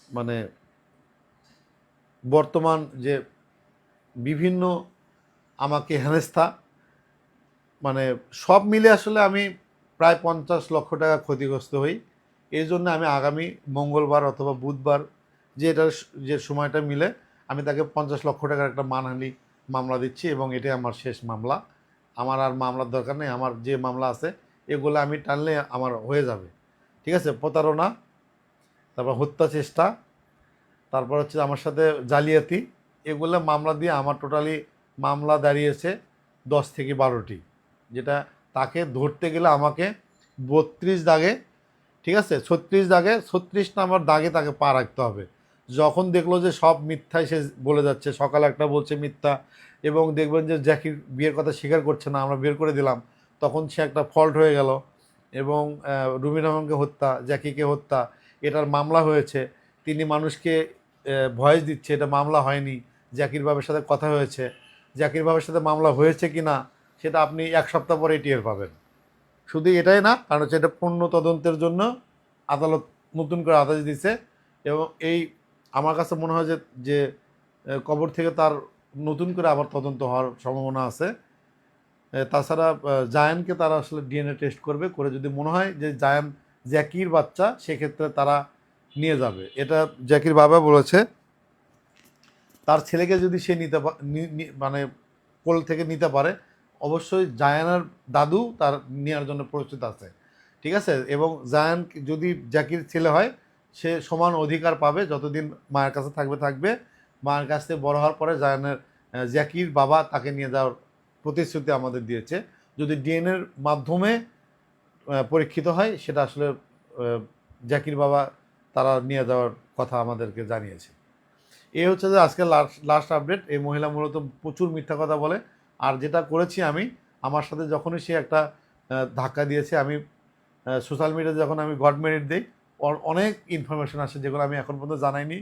মানে বর্তমান যে বিভিন্ন আমাকে হেনস্থা, মানে সব মিলে আসলে আমি প্রায় 50 লক্ষ টাকা ক্ষতিগ্রস্ত হই। এই জন্য আমি আগামী মঙ্গলবার অথবা বুধবার যে সময়টা মিলে আমি তাকে 50 লক্ষ টাকার একটা মানহানি মামলা দিচ্ছি, এবং এটাই আমার শেষ মামলা। আমার আর মামলার দরকার নেই। আমার যে মামলা আছে এগুলো আমি টানলে আমার হয়ে যাবে। ঠিক আছে, প্রতারণা, তারপর হত্যা চেষ্টা, তারপর হচ্ছে আমার সাথে জালিয়াতি, এগুলো মামলা দিয়ে আমার টোটালি মামলা দাঁড়িয়েছে 10 থেকে 12টি, যেটা তাকে ধরতে গেলে আমাকে 32 দাগে, ঠিক আছে 36 দাগে, 36 নম্বর দাগে তাকে পা রাখতে হবে। যখন দেখলো যে সব মিথ্যাই সে বলে যাচ্ছে, সকালে একটা বলছে মিথ্যা, এবং দেখবেন যে জ্যাকির বিয়ের কথা স্বীকার করছে না, আমরা বের করে দিলাম, তখন সে একটা ফল্ট হয়ে গেল। এবং রুমি রহমানকে হত্যা, জ্যাকিকে হত্যা, এটার মামলা হয়েছে। তিনি মানুষকে ভয়েস দিচ্ছে, এটা মামলা হয়নি। জাকির বাবের সাথে কথা হয়েছে, জাকির বাবের সাথে মামলা হয়েছে কি না সেটা আপনি 1 সপ্তাহ পরে টের পাবেন। শুধু এটাই না, কারণ হচ্ছে এটা পূর্ণ তদন্তের জন্য আদালত নতুন করে আদেশ দিছে, এবং এই আমার কাছে মনে হয় যে যে কবর থেকে তার নতুন করে আবার তদন্ত হওয়ার সম্ভাবনা আছে। তাছাড়া জায়ানকে তারা আসলে ডিএনএ টেস্ট করবে, করে যদি মনে হয় যে জায়ান জ্যাকির বাচ্চা সেক্ষেত্রে তারা নিয়ে যাবে। এটা জ্যাকির বাবা বলেছে, তার ছেলেকে যদি সে মানে কোল থেকে নিতে পারে, অবশ্যই জায়ানের দাদু তার নেওয়ার জন্য প্রস্তুত আছে। ঠিক আছে, এবং জায়ান যদি জ্যাকির ছেলে হয় সে সমান অধিকার পাবে, যতদিন মায়ের কাছে থাকবে। মায়ের কাছ থেকে বড় হওয়ার পরে জ্যাকির বাবা তাকে নিয়ে যাওয়ার প্রতিশ্রুতি আমাদের দিয়েছে। যদি ডিএনএর মাধ্যমে পরীক্ষিত হয় সেটা আসলে জ্যাকির বাবা তারা নিয়ে যাওয়ার কথা আমাদেরকে জানিয়েছে। এই হচ্ছে যে আজকে লাস্ট আপডেট। এই মহিলা মূলত প্রচুর মিথ্যা কথা বলে, আর যেটা করেছি আমি, আমার সাথে যখনই সে একটা ধাক্কা দিয়েছে, আমি সোশ্যাল মিডিয়াতে যখন আমি গড মেরিট দিই, অনেক ইনফরমেশন আসে যেগুলো আমি এখন পর্যন্ত জানাইনি।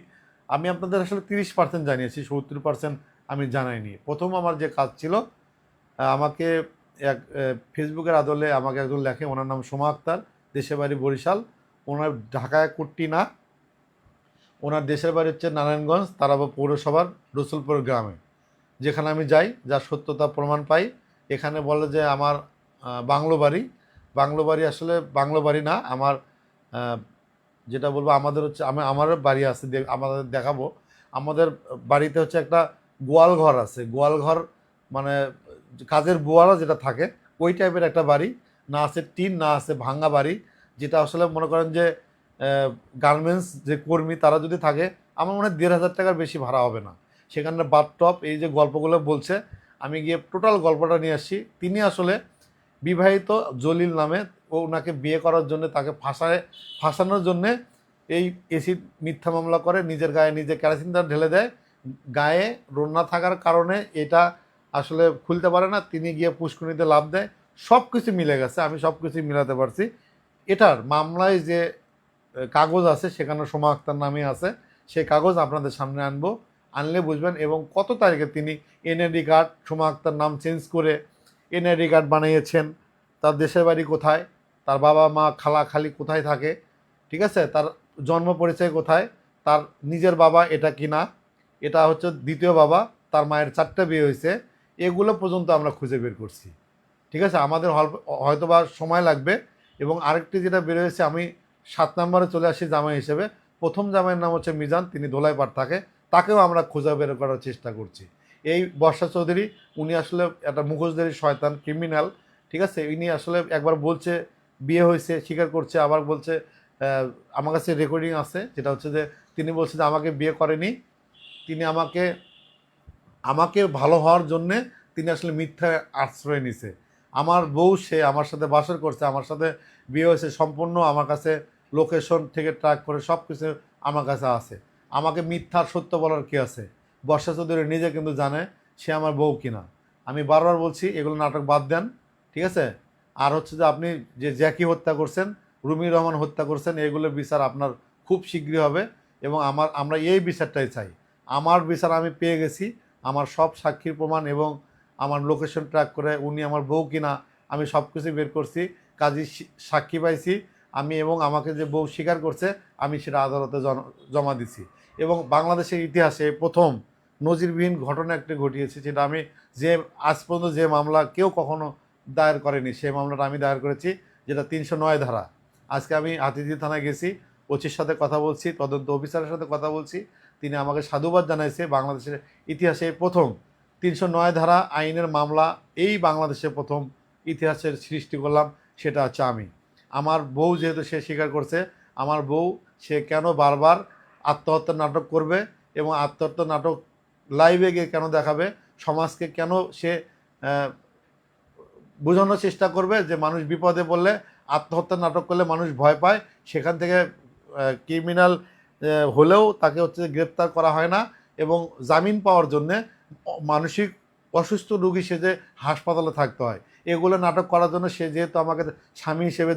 আমি আপনাদের আসলে 30% জানিয়েছি, 70% আমি জানাইনি। প্রথম আমার যে কাজ ছিল, আমাকে এক ফেসবুকের আদলে আমাকে একজন লেখে, ওনার নাম সোমা আক্তার, দেশের বাড়ি বরিশাল, ওনার ঢাকায় কুট্টি না, ওনার দেশের বাড়ি হচ্ছে নারায়ণগঞ্জ তারাবা পৌরসভার রসুলপুর গ্রামে। যেখানে আমি যাই, যার সত্যতা প্রমাণ পাই, এখানে বলে যে আমার বাংলো বাড়ি আসলে বাংলো বাড়ি না, আমার যেটা বলবো আমাদের হচ্ছে আমার বাড়ি আছে, আমাদের দেখাবো। আমাদের বাড়িতে হচ্ছে একটা গোয়াল ঘর আছে, গোয়াল ঘর মানে কাজের বুয়ারা যেটা থাকে ওই টাইপের একটা বাড়ি, না আছে টিন, না আছে ভাঙ্গা বাড়ি, যেটা আসলে মনে করেন যে গার্মেন্টস যে কর্মী তারা যদি থাকে, আমার মনে হয় 1,500 টাকার বেশি ভাড়া হবে না। সেখানে বাথটব, এই যে গল্পগুলো বলছে, আমি গিয়ে টোটাল গল্পটা নিয়ে আসছি। তিনি আসলে বিবাহিত জলিল নামে, ওনাকে বিয়ে করার জন্য তাকে ফাঁসানোর জন্যে এই এসিড মিথ্যা মামলা করে, নিজের গায়ে নিজে কেরোসিন তেল ঢেলে দেয়। গায়ে রোনা থাকার কারণে এটা আসলে খুলতে পারে না, তিনি গিয়ে পুষ্করিণীতে লাফ দেয়। সব কিছু মিলে গেছে, আমি সব কিছু মিলাতে পারছি। এটার মামলায় যে কাগজ আছে সেখানে সোমা আক্তার নামে আছে, সেই কাগজ আপনাদের সামনে আনলে বুঝবেন। এবং কত তারিখে তিনি এনআইডি কার্ড সোমা আক্তার নাম চেঞ্জ করে এনআইডি কার্ড বানিয়েছেন, তার দেশের বাড়ি কোথায়, তার বাবা মা খালা খালি কোথায় থাকে, ঠিক আছে, তার জন্ম পরিচয় কোথায়, তার নিজের বাবা এটা কিনা, এটা হচ্ছে দ্বিতীয় বাবা, তার মায়ের 4টা বিয়ে হয়েছে, এগুলো পর্যন্ত আমরা খুঁজে বের করছি। ঠিক আছে, আমাদের হয়তোবা সময় লাগবে। এবং আরেকটি যেটা বেরোয়েছে, আমি 7 নম্বরে চলে আসি জামাই হিসেবে। প্রথম জামাইয়ের নাম হচ্ছে মিজান, তিনি ধোলাইপাড় থাকে, তাকেও আমরা খোঁজা বের করার চেষ্টা করছি। এই বর্ষা চৌধুরী উনি আসলে একটা মুখোশধারী শয়তান ক্রিমিনাল, ঠিক আছে। ইনি আসলে একবার বলছে বিয়ে হয়েছে, স্বীকার করছে, আবার বলছে আমার কাছে রেকর্ডিং আছে, যেটা হচ্ছে যে তিনি বলছে যে আমাকে বিয়ে করেনি, তিনি আমাকে আমাকে ভালো হওয়ার জন্যে তিনি আসলে মিথ্যা আশ্রয় নিছে। আমার বউ সে আমার সাথে বাসর করছে, আমার সাথে বিয়ে হয়েছে, সম্পূর্ণ আমার কাছে লোকেশন থেকে ট্র্যাক করে সব কিছু আমার কাছে আছে। আমাকে মিথ্যা আর সত্য বলার কি আছে? বর্ষা চৌধুরী নিজে কিন্তু জানে সে আমার বউ কিনা। আমি বারবার বলছি এগুলো নাটক বাদ দেন, ঠিক আছে। আর হচ্ছে যে আপনি যে জ্যাকি হত্যা করছেন, রুমি রহমান হত্যা করছেন, এগুলোর বিচার আপনার খুব শীঘ্রই হবে এবং আমরা এই বিচারটাই চাই। আমার বিচার আমি পেয়ে গেছি, আমার সব সাক্ষীর প্রমাণ এবং আমার লোকেশন ট্র্যাক করে উনি আমার বউ কিনা আমি সব কিছু বের করছি, কাজী সাক্ষী পাইছি আমি, এবং আমাকে যে বউ স্বীকার করছে আমি সেটা আদালতে জমা দিছি। এবং বাংলাদেশের ইতিহাসে প্রথম নজিরবিহীন ঘটনা একটি ঘটিয়েছে, যেটা আমি যে আজ পর্যন্ত যে মামলা কেউ কখনো দায়ের করেনি, সেই মামলাটা আমি দায়ের করেছি, যেটা ৩০৯ ধারা। আজকে আমি হাতিঝিল থানায় গেছি, ওসির সাথে কথা বলছি, তদন্ত অফিসারের সাথে কথা বলছি, তিনি আমাকে সাধুবাদ জানাইছে। বাংলাদেশের ইতিহাসে প্রথম ৩০৯ ধারা আইনের মামলা এই বাংলাদেশে প্রথম ইতিহাসের সৃষ্টি করলাম, সেটা হচ্ছে আমি। আমার বউ যেহেতু সে স্বীকার করছে, আমার বউ সে কেন বারবার আত্মহত্যার নাটক করবে এবং আত্মহত্যার নাটক লাইভে গিয়ে কেন দেখাবে, সমাজকে কেন সে বোঝানোর চেষ্টা করবে যে মানুষ বিপদে পড়লে আত্মহত্যার নাটক করলে মানুষ ভয় পায়, সেখান থেকে ক্রিমিনাল হলেও তাকে হচ্ছে গ্রেপ্তার করা হয় না এবং জামিন পাওয়ার জন্যে মানসিক অসুস্থ রোগী সেজে হাসপাতালে থাকতে হয়। এগুলো নাটক করার জন্য সে যেহেতু আমাকে স্বামী হিসেবে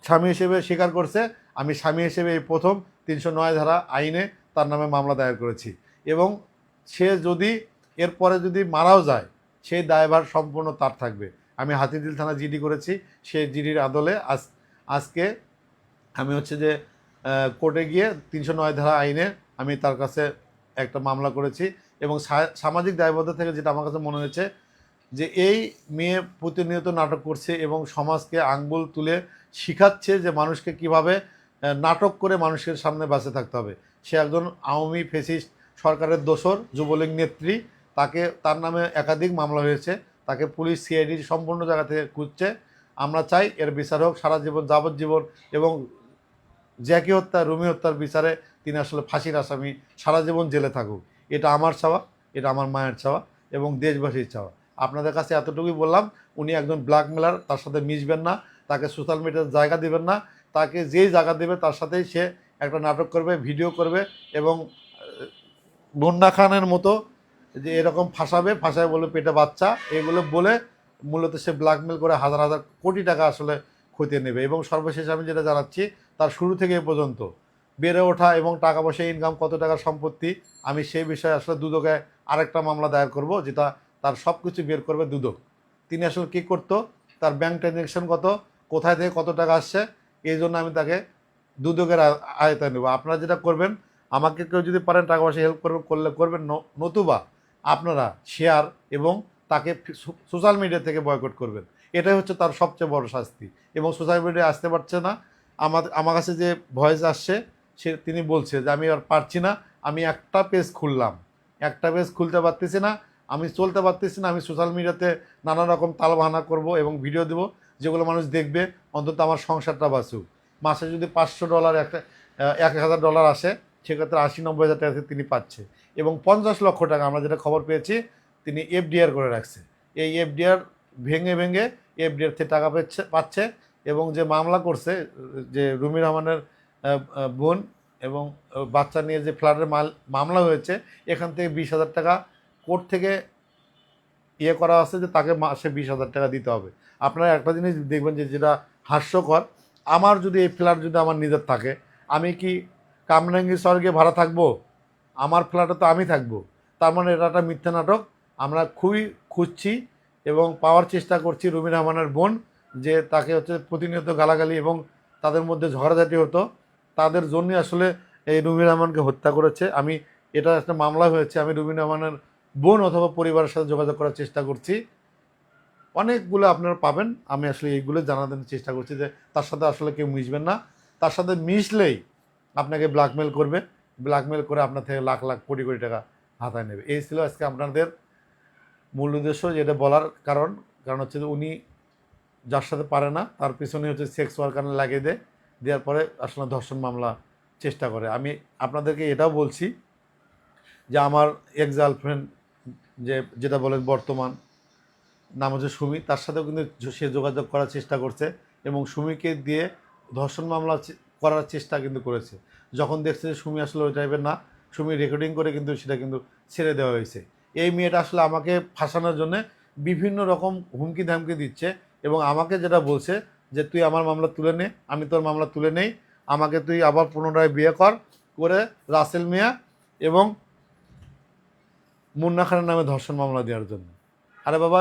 স্বামী হিসেবে স্বীকার করছে, আমি স্বামী হিসেবে এই প্রথম ৩০৯ ধারা আইনে তার নামে মামলা দায়ের করেছি। এবং সে যদি এরপরে যদি মারাও যায়, সেই দায়ভার সম্পূর্ণ তার থাকবে। আমি হাতিঝিল থানা জিডি করেছি, সেই জিডির আদলে আজকে আমি হচ্ছে যে কোর্টে গিয়ে ৩০৯ ধারা আইনে আমি তার কাছে একটা মামলা করেছি। এবং সামাজিক দায়বদ্ধতা থেকে যেটা আমার কাছে মনে হয়েছে যে এই মেয়ে প্রতিনিয়ত নাটক করছে এবং সমাজকে আঙ্গুল তুলে শিখাচ্ছে যে মানুষকে কিভাবে নাটক করে মানুষের সামনে বাঁচে থাকতে হবে। সে একজন আওয়ামী ফেসিস্ট সরকারের দোসর, যুবলীগ নেত্রী, তার নামে একাধিক মামলা হয়েছে, তাকে পুলিশ সিআইডি সম্পূর্ণ জায়গা থেকে খুঁজছে। আমরা চাই এর বিচার হোক সারা জীবন, যাবজ্জীবন, এবং জ্যাকি হত্যা, রুমি হত্যার বিচারে তিনি আসলে ফাঁসির আসামি, সারা জীবন জেলে থাকুক। এটা আমার চাওয়া, এটা আমার মায়ের চাওয়া এবং দেশবাসীর চাওয়া। আপনাদের কাছে এতটুকুই বললাম, উনি একজন ব্ল্যাকমেলার, তার সাথে মিশবেন না, তাকে সোশ্যাল মিডিয়াতে জায়গা দেবেন না, তাকে যেই জায়গা দেবে তার সাথেই সে একটা নাটক করবে, ভিডিও করবে এবং মুন্না খানের মতো যে এরকম ফাঁসায় বলে পেটে বাচ্চা, এগুলো বলে মূলত সে ব্ল্যাকমেল করে হাজার হাজার কোটি টাকা আসলে খতিয়ে নেবে। এবং সর্বশেষ আমি যেটা জানাচ্ছি, তার শুরু থেকে এ পর্যন্ত বেড়ে ওঠা এবং টাকা পয়সা ইনকাম, কত টাকার সম্পত্তি, আমি সেই বিষয়ে আসলে দুদকে আরেকটা মামলা দায়ের করব, যেটা তার সব কিছু বের করবে দুদক। তিনি আসলে কী করতো, তার ব্যাংক ট্রানজ্যাকশন কত, কোথায় থেকে কত টাকা আসছে, এই জন্য আমি তাকে দুদকের আয়তায় নেব। আপনারা যেটা করবেন, আমাকে কেউ যদি পারেন টাকা পয়সা হেল্প করবেন, নতুবা আপনারা শেয়ার এবং তাকে সোশ্যাল মিডিয়া থেকে বয়কট করবেন। এটাই হচ্ছে তার সবচেয়ে বড় শাস্তি। এবং সোশ্যাল মিডিয়ায় আসতে পারছে না, আমার কাছে যে ভয়েস আসছে তিনি বলছে যে আমি আর পারছি না, আমি একটা পেজ খুলতে পারতেছি না, আমি চলতে পারতেছি না, আমি সোশ্যাল মিডিয়াতে নানা রকম তালবাহানা করব এবং ভিডিও দেবো যেগুলো মানুষ দেখবে, অন্তত আমার সংসারটা বাঁচুক। মাসে যদি $500 $1,000 আসে, সেক্ষেত্রে 80-90 হাজার টাকা তিনি পাচ্ছে। এবং 50 লক্ষ টাকা আমরা যেটা খবর পেয়েছি তিনি এফডিআর করে রাখছে। এই এফডিআর ভেঙে এফডিআর থেকে টাকা পাচ্ছে। এবং যে মামলা করছে, যে রুমি রহমানের বোন এবং বাচ্চা নিয়ে যে ফ্ল্যাটের মামলা হয়েছে, এখান থেকে 20,000 টাকা কোর্ট থেকে করা আছে যে তাকে মাসে 20,000 টাকা দিতে হবে। আপনারা একটা জিনিস দেখবেন যে যেটা হাস্যকর, আমার যদি এই ফ্ল্যাট যদি আমার নিজের থাকে, আমি কি কামরাঙ্গীর স্বর্গে ভাড়া থাকবো? আমার ফ্ল্যাটে তো আমি থাকবো। তার মানে এটা একটা মিথ্যা নাটক। আমরা খুবই খুঁজছি এবং পাওয়ার চেষ্টা করছি রুমি রহমানের বোন, যে তাকে হচ্ছে প্রতিনিয়ত গালাগালি এবং তাদের মধ্যে ঝগড়াঝাটি হতো, তাদের জন্য আসলে এই রুমি রহমানকে হত্যা করেছে। এটা একটা মামলা হয়েছে, আমি রুমি রহমানের বোন অথবা পরিবারের সাথে যোগাযোগ করার চেষ্টা করছি। অনেকগুলো আপনারা পাবেন, আমি আসলে এইগুলো জানানোর চেষ্টা করছি যে তার সাথে আসলে কেউ মিশবেন না। তার সাথে মিশলেই আপনাকে ব্ল্যাকমেল করবে ব্ল্যাকমেল করে আপনার থেকে লাখ লাখ কোটি কোটি টাকা হাতায় নেবে। এই ছিল আজকে আপনাদের মূল উদ্দেশ্য, যেটা বলার কারণ হচ্ছে যে উনি যার সাথে পারে না তার পিছনে হচ্ছে সেক্স ওয়ার্কার লাগিয়ে দেওয়ার পরে আসলে ধর্ষণ মামলা চেষ্টা করে। আমি আপনাদেরকে এটাও বলছি যে আমার এক্স গার্লফ্রেন্ড যেটা বলেন বর্তমান নাম হচ্ছে সুমি, তার সাথেও কিন্তু সে যোগাযোগ করার চেষ্টা করছে এবং সুমিকে দিয়ে ধর্ষণ মামলা করার চেষ্টা কিন্তু করেছে। যখন দেখছে যে সুমি আসলে ওই টাইপের না, সুমি রেকর্ডিং করে কিন্তু সেটা কিন্তু ছেড়ে দেওয়া হয়েছে। এই মেয়েটা আসলে আমাকে ফাঁসানোর জন্য বিভিন্ন রকম হুমকি ধামকি দিচ্ছে এবং আমাকে যেটা বলছে যে তুই আমার মামলা তুলে নে, আমি তোর মামলা তুলে নেই, আমাকে তুই আবার পুনরায় বিয়ে করে রাসেল মিয়া এবং মুন্না খানের নামে ধর্ষণ মামলা দেওয়ার জন্য। আরে বাবা,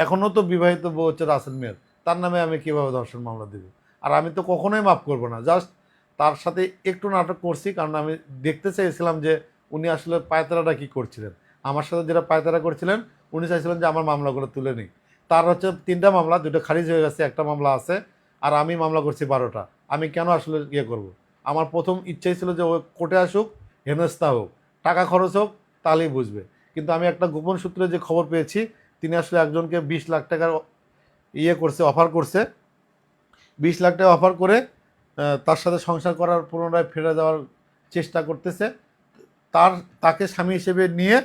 এখনও তো বিবাহিত বউ হচ্ছে রাসেল মিয়ার, তার নামে আমি কীভাবে ধর্ষণ মামলা দেব? আর আমি তো কখনোই মাফ করব না। জাস্ট তার সাথে একটু নাটক করছি, কারণ আমি দেখতে চাইছিলাম যে উনি আসলে পায়তারাটা কী করছিলেন। আমার সাথে যেটা পায়তারা করছিলেন, উনি চাইছিলেন যে আমার মামলাগুলো তুলে নিই। তার হচ্ছে 3টা মামলা, 2টা খারিজ হয়ে গেছে, একটা মামলা আছে, আর আমি মামলা করছি 12টা। আমি কেন আসলে ইয়ে করব? আমার প্রথম ইচ্ছাই ছিল যে ও কোর্টে আসুক, হেনস্থা হোক, টাকা খরচ হোক, তাহলেই বুঝবে। কিন্তু আমি একটা গোপন সূত্রে যে খবর পেয়েছি, তিনি আসলে একজনকে 20 লাখ টাকার অফার করছে। 20 লাখ টাকা অফার করে তার সাথে সংসার করার পুনরায় ফিরে যাওয়ার চেষ্টা করতেছে। তাকে স্বামী হিসেবে নিয়ে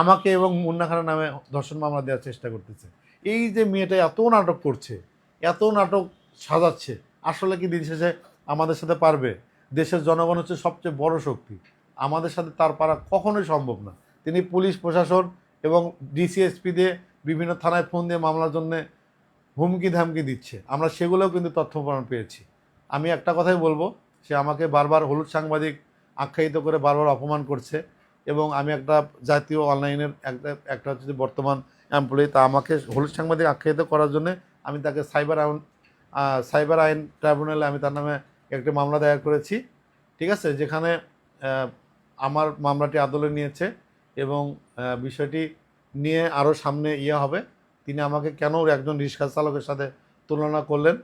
আমাকে এবং মুন্না খানের নামে ধর্ষণ মামলা দেওয়ার চেষ্টা করতেছে। এই যে মেয়েটা এত নাটক করছে, এত নাটক সাজাচ্ছে, আসলে কি দিন শেষে আমাদের সাথে পারবে? দেশের জনগণ হচ্ছে সবচেয়ে বড় শক্তি, আমাদের সাথে তার পারা কখনোই সম্ভব না। তিনি পুলিশ প্রশাসন এবং ডিসিএসপি দিয়ে বিভিন্ন থানায় ফোন দিয়ে মামলার জন্য হুমকি ধামকি দিচ্ছে, আমরা সেগুলোও কিন্তু তথ্য প্রমাণ পেয়েছি। আমি একটা কথাই বলবো, সে আমাকে বারবার হলুদ সাংবাদিক আখ্যায়িত করে বারবার অপমান করছে এবং আমি একটা জাতীয় অনলাইনের একটা হচ্ছে বর্তমান এমপ্লয়ি, তা আমাকে হলুদ সাংবাদিক আখ্যায়িত করার জন্য আমি তাকে সাইবার আইন ট্রাইব্যুনালে আমি তার নামে একটি মামলা দায়ের করেছি। ঠিক আছে, যেখানে আমার মামলাটি আদালতে নিয়েছে এবং বিষয়টি নিয়ে আরও সামনে হবে। তিনি আমাকে কেন একজন রিক্সা চালকের সাথে তুলনা করলেন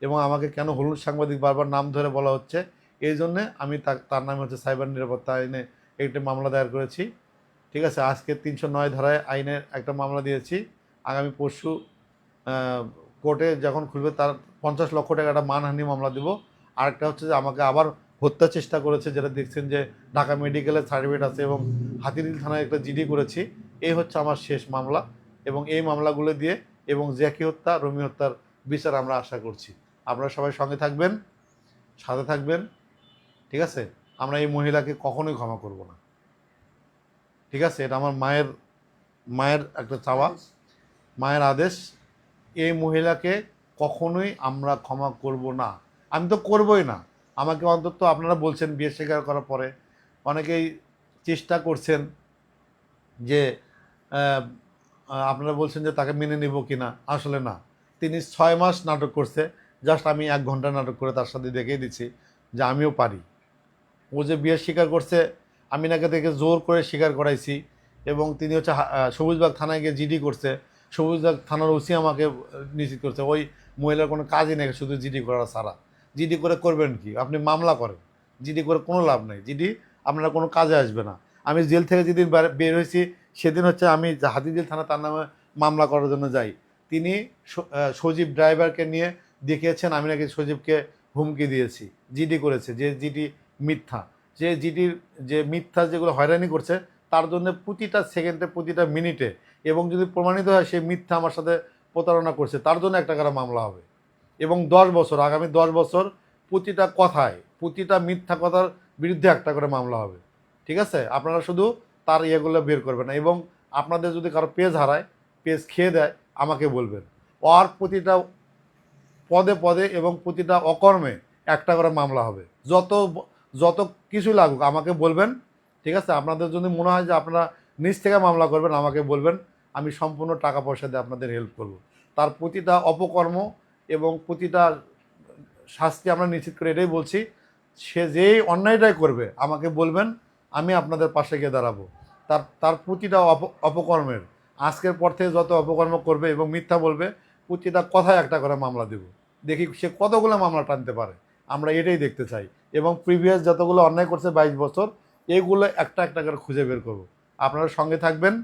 এবং আমাকে কেন হলুদ সাংবাদিক বারবার নাম ধরে বলা হচ্ছে, এই জন্যে আমি তার নামে হচ্ছে সাইবার নিরাপত্তা আইনে একটি মামলা দায়ের করেছি। ঠিক আছে, আজকে 309 ধারায় আইনের একটা মামলা দিয়েছি। আগামী পরশু কোর্টে যখন খুলবে তার 50 লক্ষ টাকা একটা মানহানি মামলা দেব। আরেকটা হচ্ছে যে আমাকে আবার হত্যা চেষ্টা করেছে, যেটা দেখছেন যে ঢাকা মেডিকেলের সার্টিফিকেট আছে এবং হাতিরঝিল থানায় একটা জিডি করেছি। এই হচ্ছে আমার শেষ মামলা এবং এই মামলাগুলো দিয়ে এবং জ্যাকি হত্যা, রমি হত্যার বিচার আমরা আশা করছি। আপনারা সবাই সঙ্গে থাকবেন, সাথে থাকবেন। ঠিক আছে, আমরা এই মহিলাকে কখনোই ক্ষমা করব না। ঠিক আছে, এটা আমার মায়ের একটা চাওয়া, মায়ের আদেশ। এই মহিলাকে কখনোই আমরা ক্ষমা করব না, আমি তো করবই না। আমাকে অন্তত আপনারা বলছেন বিয়ে স্বীকার করার পরে অনেকেই চেষ্টা করছেন যে আপনারা বলছেন যে তাকে মেনে নেব কি না, আসলে না। তিনি 6 মাস নাটক করছে, জাস্ট আমি 1 ঘন্টা নাটক করে তার সাথে দেখিয়ে দিচ্ছি যে আমিও পারি। ও যে বিয়ে স্বীকার করছে, আমি নাকি থেকে জোর করে স্বীকার করাইছি এবং তিনি হচ্ছে সবুজবাগ থানায় গিয়ে জিডি করছে। সবুজবাগ থানার ওসি আমাকে নিশ্চিত করছে ওই মহিলার কোনো কাজই নেই, শুধু জিডি করা ছাড়া। জিডি করে করবেন কি? আপনি মামলা করেন, জিডি করে কোনো লাভ নেই, জিডি আপনারা কোনো কাজে আসবে না। আমি জেল থেকে যেদিন বের হয়েছি সেদিন হচ্ছে আমি হাতিঝিল থানা তার নামে মামলা করার জন্য যাই। তিনি সজীব ড্রাইভারকে নিয়ে দেখিয়েছেন আমি নাকি সজীবকে হুমকি দিয়েছি, জিডি করেছে, যে জিডি মিথ্যা। যে জিডির যে মিথ্যা যেগুলো হয়রানি করছে তার জন্য প্রতিটা সেকেন্ডে, প্রতিটা মিনিটে, এবং যদি প্রমাণিত হয় সে মিথ্যা আমার সাথে প্রতারণা করছে, তার জন্য একটা করে মামলা হবে এবং 10 বছর, আগামী 10 বছর প্রতিটা কথায়, প্রতিটা মিথ্যা কথার বিরুদ্ধে একটা করে মামলা হবে। ঠিক আছে, আপনারা শুধু তার ইয়েগুলো বের করবেন এবং আপনাদের যদি কারো পেজ হারায়, পেজ খেয়ে দেয়, আমাকে বলবেন। ওর প্রতিটা পদে পদে এবং প্রতিটা অকর্মে একটা করে মামলা হবে। যত কিছু লাগুক আমাকে বলবেন। ঠিক আছে, আপনাদের যদি মনে হয় যে আপনারা নিজ থেকে মামলা করবেন, আমাকে বলবেন, আমি সম্পূর্ণ টাকা পয়সা দিয়ে আপনাদের হেল্প করব। তার প্রতিটা অপকর্ম এবং প্রতিটা শাস্তি আমরা নিশ্চিত করে এটাই বলছি, সে যেই অন্যায়টাই করবে আমাকে বলবেন, আমি আপনাদের পাশে গিয়ে দাঁড়াবো। তার প্রতিটা অপকর্মের, আজকের পর থেকে যত অপকর্ম করবে এবং মিথ্যা বলবে, প্রতিটা কথায় একটা করে মামলা দেব। দেখি সে কতগুলো মামলা টানতে পারে। আমরা এটাই দেখতে চাই। এবং প্রিভিয়াস যতগুলো অন্যায় করছে 22 বছর, এগুলো একটা একটা করে খুঁজে বের করব। আপনারা সঙ্গে থাকবেন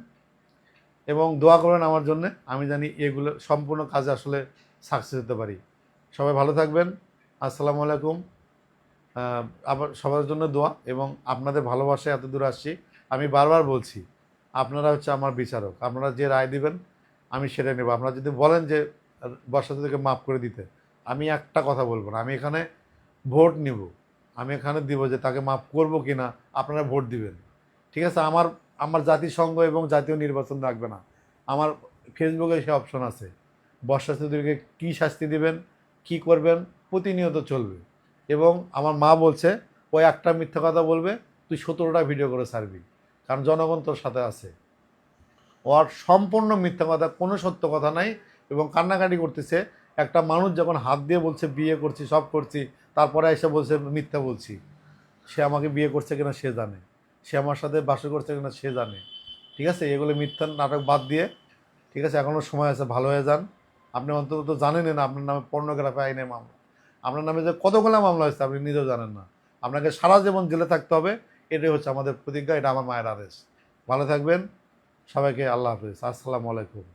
এবং দোয়া করবেন আমার জন্য, আমি জানি এগুলো সম্পূর্ণ কাজে আসলে সাকসেস হতে পারি। সবাই ভালো থাকবেন। আসসালামু আলাইকুম। আবার সবার জন্য দোয়া এবং আপনাদের ভালোবাসায় এত দূর আসছি। আমি বারবার বলছি, আপনারা হচ্ছে আমার বিচারক, আপনারা যে রায় দিবেন আমি সেটা নেব। আপনারা যদি বলেন যে বর্ষাতুতিকে মাফ করে দিতে, আমি একটা কথা বলবো না, আমি এখানে ভোট নিব, আমি এখানে দিব যে তাকে মাফ করবো কি না, আপনারা ভোট দিবেন। ঠিক আছে? আমার আমার জাতিসংঘ এবং জাতীয় নির্বাচন রাখবে না, আমার ফেসবুকে সে অপশন আছে। বর্ষাতুতিকে কী শাস্তি দিবেন, কি করবেন, প্রতিনিয়ত চলবে। এবং আমার মা বলছে, ওই একটা মিথ্যা কথা বলবে, তুই 17টা ভিডিও করে ছাড়বি, কারণ জনগণ তোর সাথে আছে। ওর সম্পূর্ণ মিথ্যা কথা, কোনো সত্য কথা নাই। এবং কান্নাকাটি করতেছে। একটা মানুষ যখন হাত দিয়ে বলছে বিয়ে করছি, সব করছি, তারপরে এসে বলছে মিথ্যা বলছি। সে আমাকে বিয়ে করছে কিনা সে জানে, সে আমার সাথে বাসর করছে কিনা সে জানে। ঠিক আছে? এগুলো মিথ্যা নাটক বাদ দিয়ে, ঠিক আছে, এখনও সময় আছে, ভালো হয়ে যান। আপনি অন্তত তো জানেনই না আপনার নামে পর্নোগ্রাফি আইনে মামলা, আপনার নামে যে কতগুলো মামলা হয়েছে আপনি নিজেও জানেন না। আপনাকে সারা জীবন জেলে থাকতে হবে, এটাই হচ্ছে আমাদের প্রতিজ্ঞা, এটা আমার মায়ের আদেশ। ভালো থাকবেন সবাইকে, আল্লাহ হাফিজ, আসসালামু আলাইকুম।